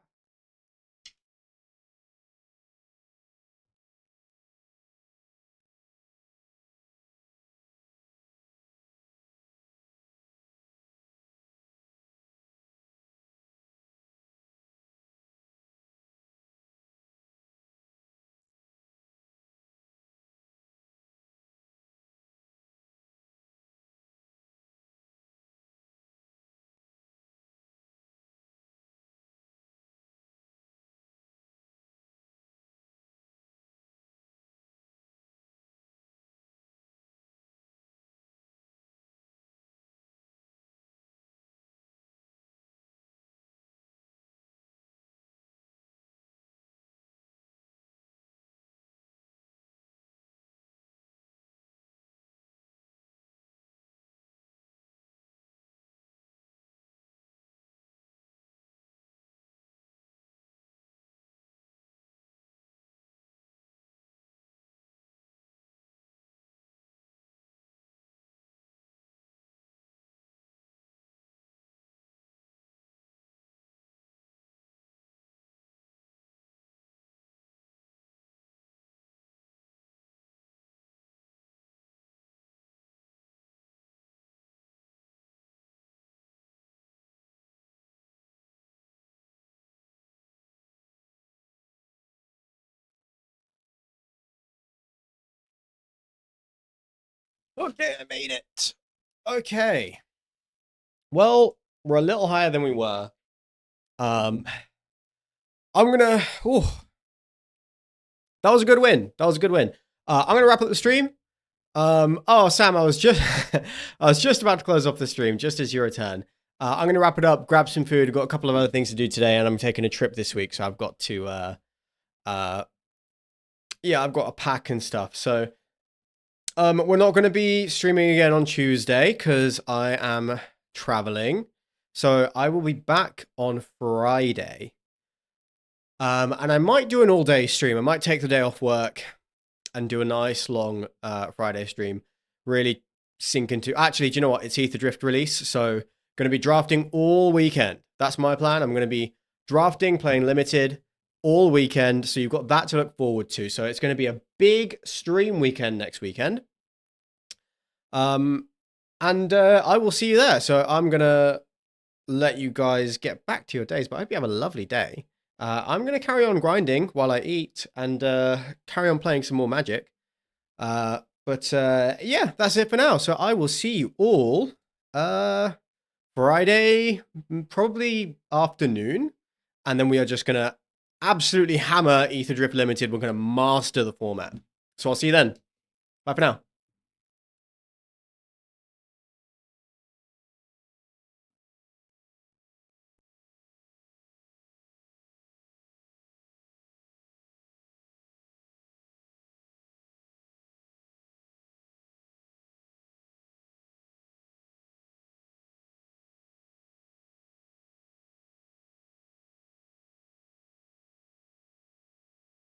Okay, I made it. Okay. Well, we're a little higher than we were. I'm gonna. Oh, that was a good win. That was a good win. I'm gonna wrap up the stream. Oh, Sam, I was just, I was just about to close off the stream, just as you return. I'm gonna wrap it up. Grab some food. I've got a couple of other things to do today, and I'm taking a trip this week, so I've got to. Yeah, I've got to pack and stuff. So, we're not gonna be streaming again on Tuesday because I am traveling. So I will be back on Friday. And I might do an all-day stream. I might take the day off work and do a nice long Friday stream. Really sink into. Actually, do you know what? It's Aetherdrift release, so going to be drafting all weekend. That's my plan. I'm going to be drafting, playing limited all weekend. So you've got that to look forward to. So it's going to be a big stream weekend next weekend. And I will see you there. So I'm gonna let you guys get back to your days, but I hope you have a lovely day. I'm going to carry on grinding while I eat and carry on playing some more Magic. But yeah, that's it for now. So I will see you all Friday, probably afternoon. And then we are just going to absolutely hammer Aetherdrift Limited. We're going to master the format. So I'll see you then. Bye for now.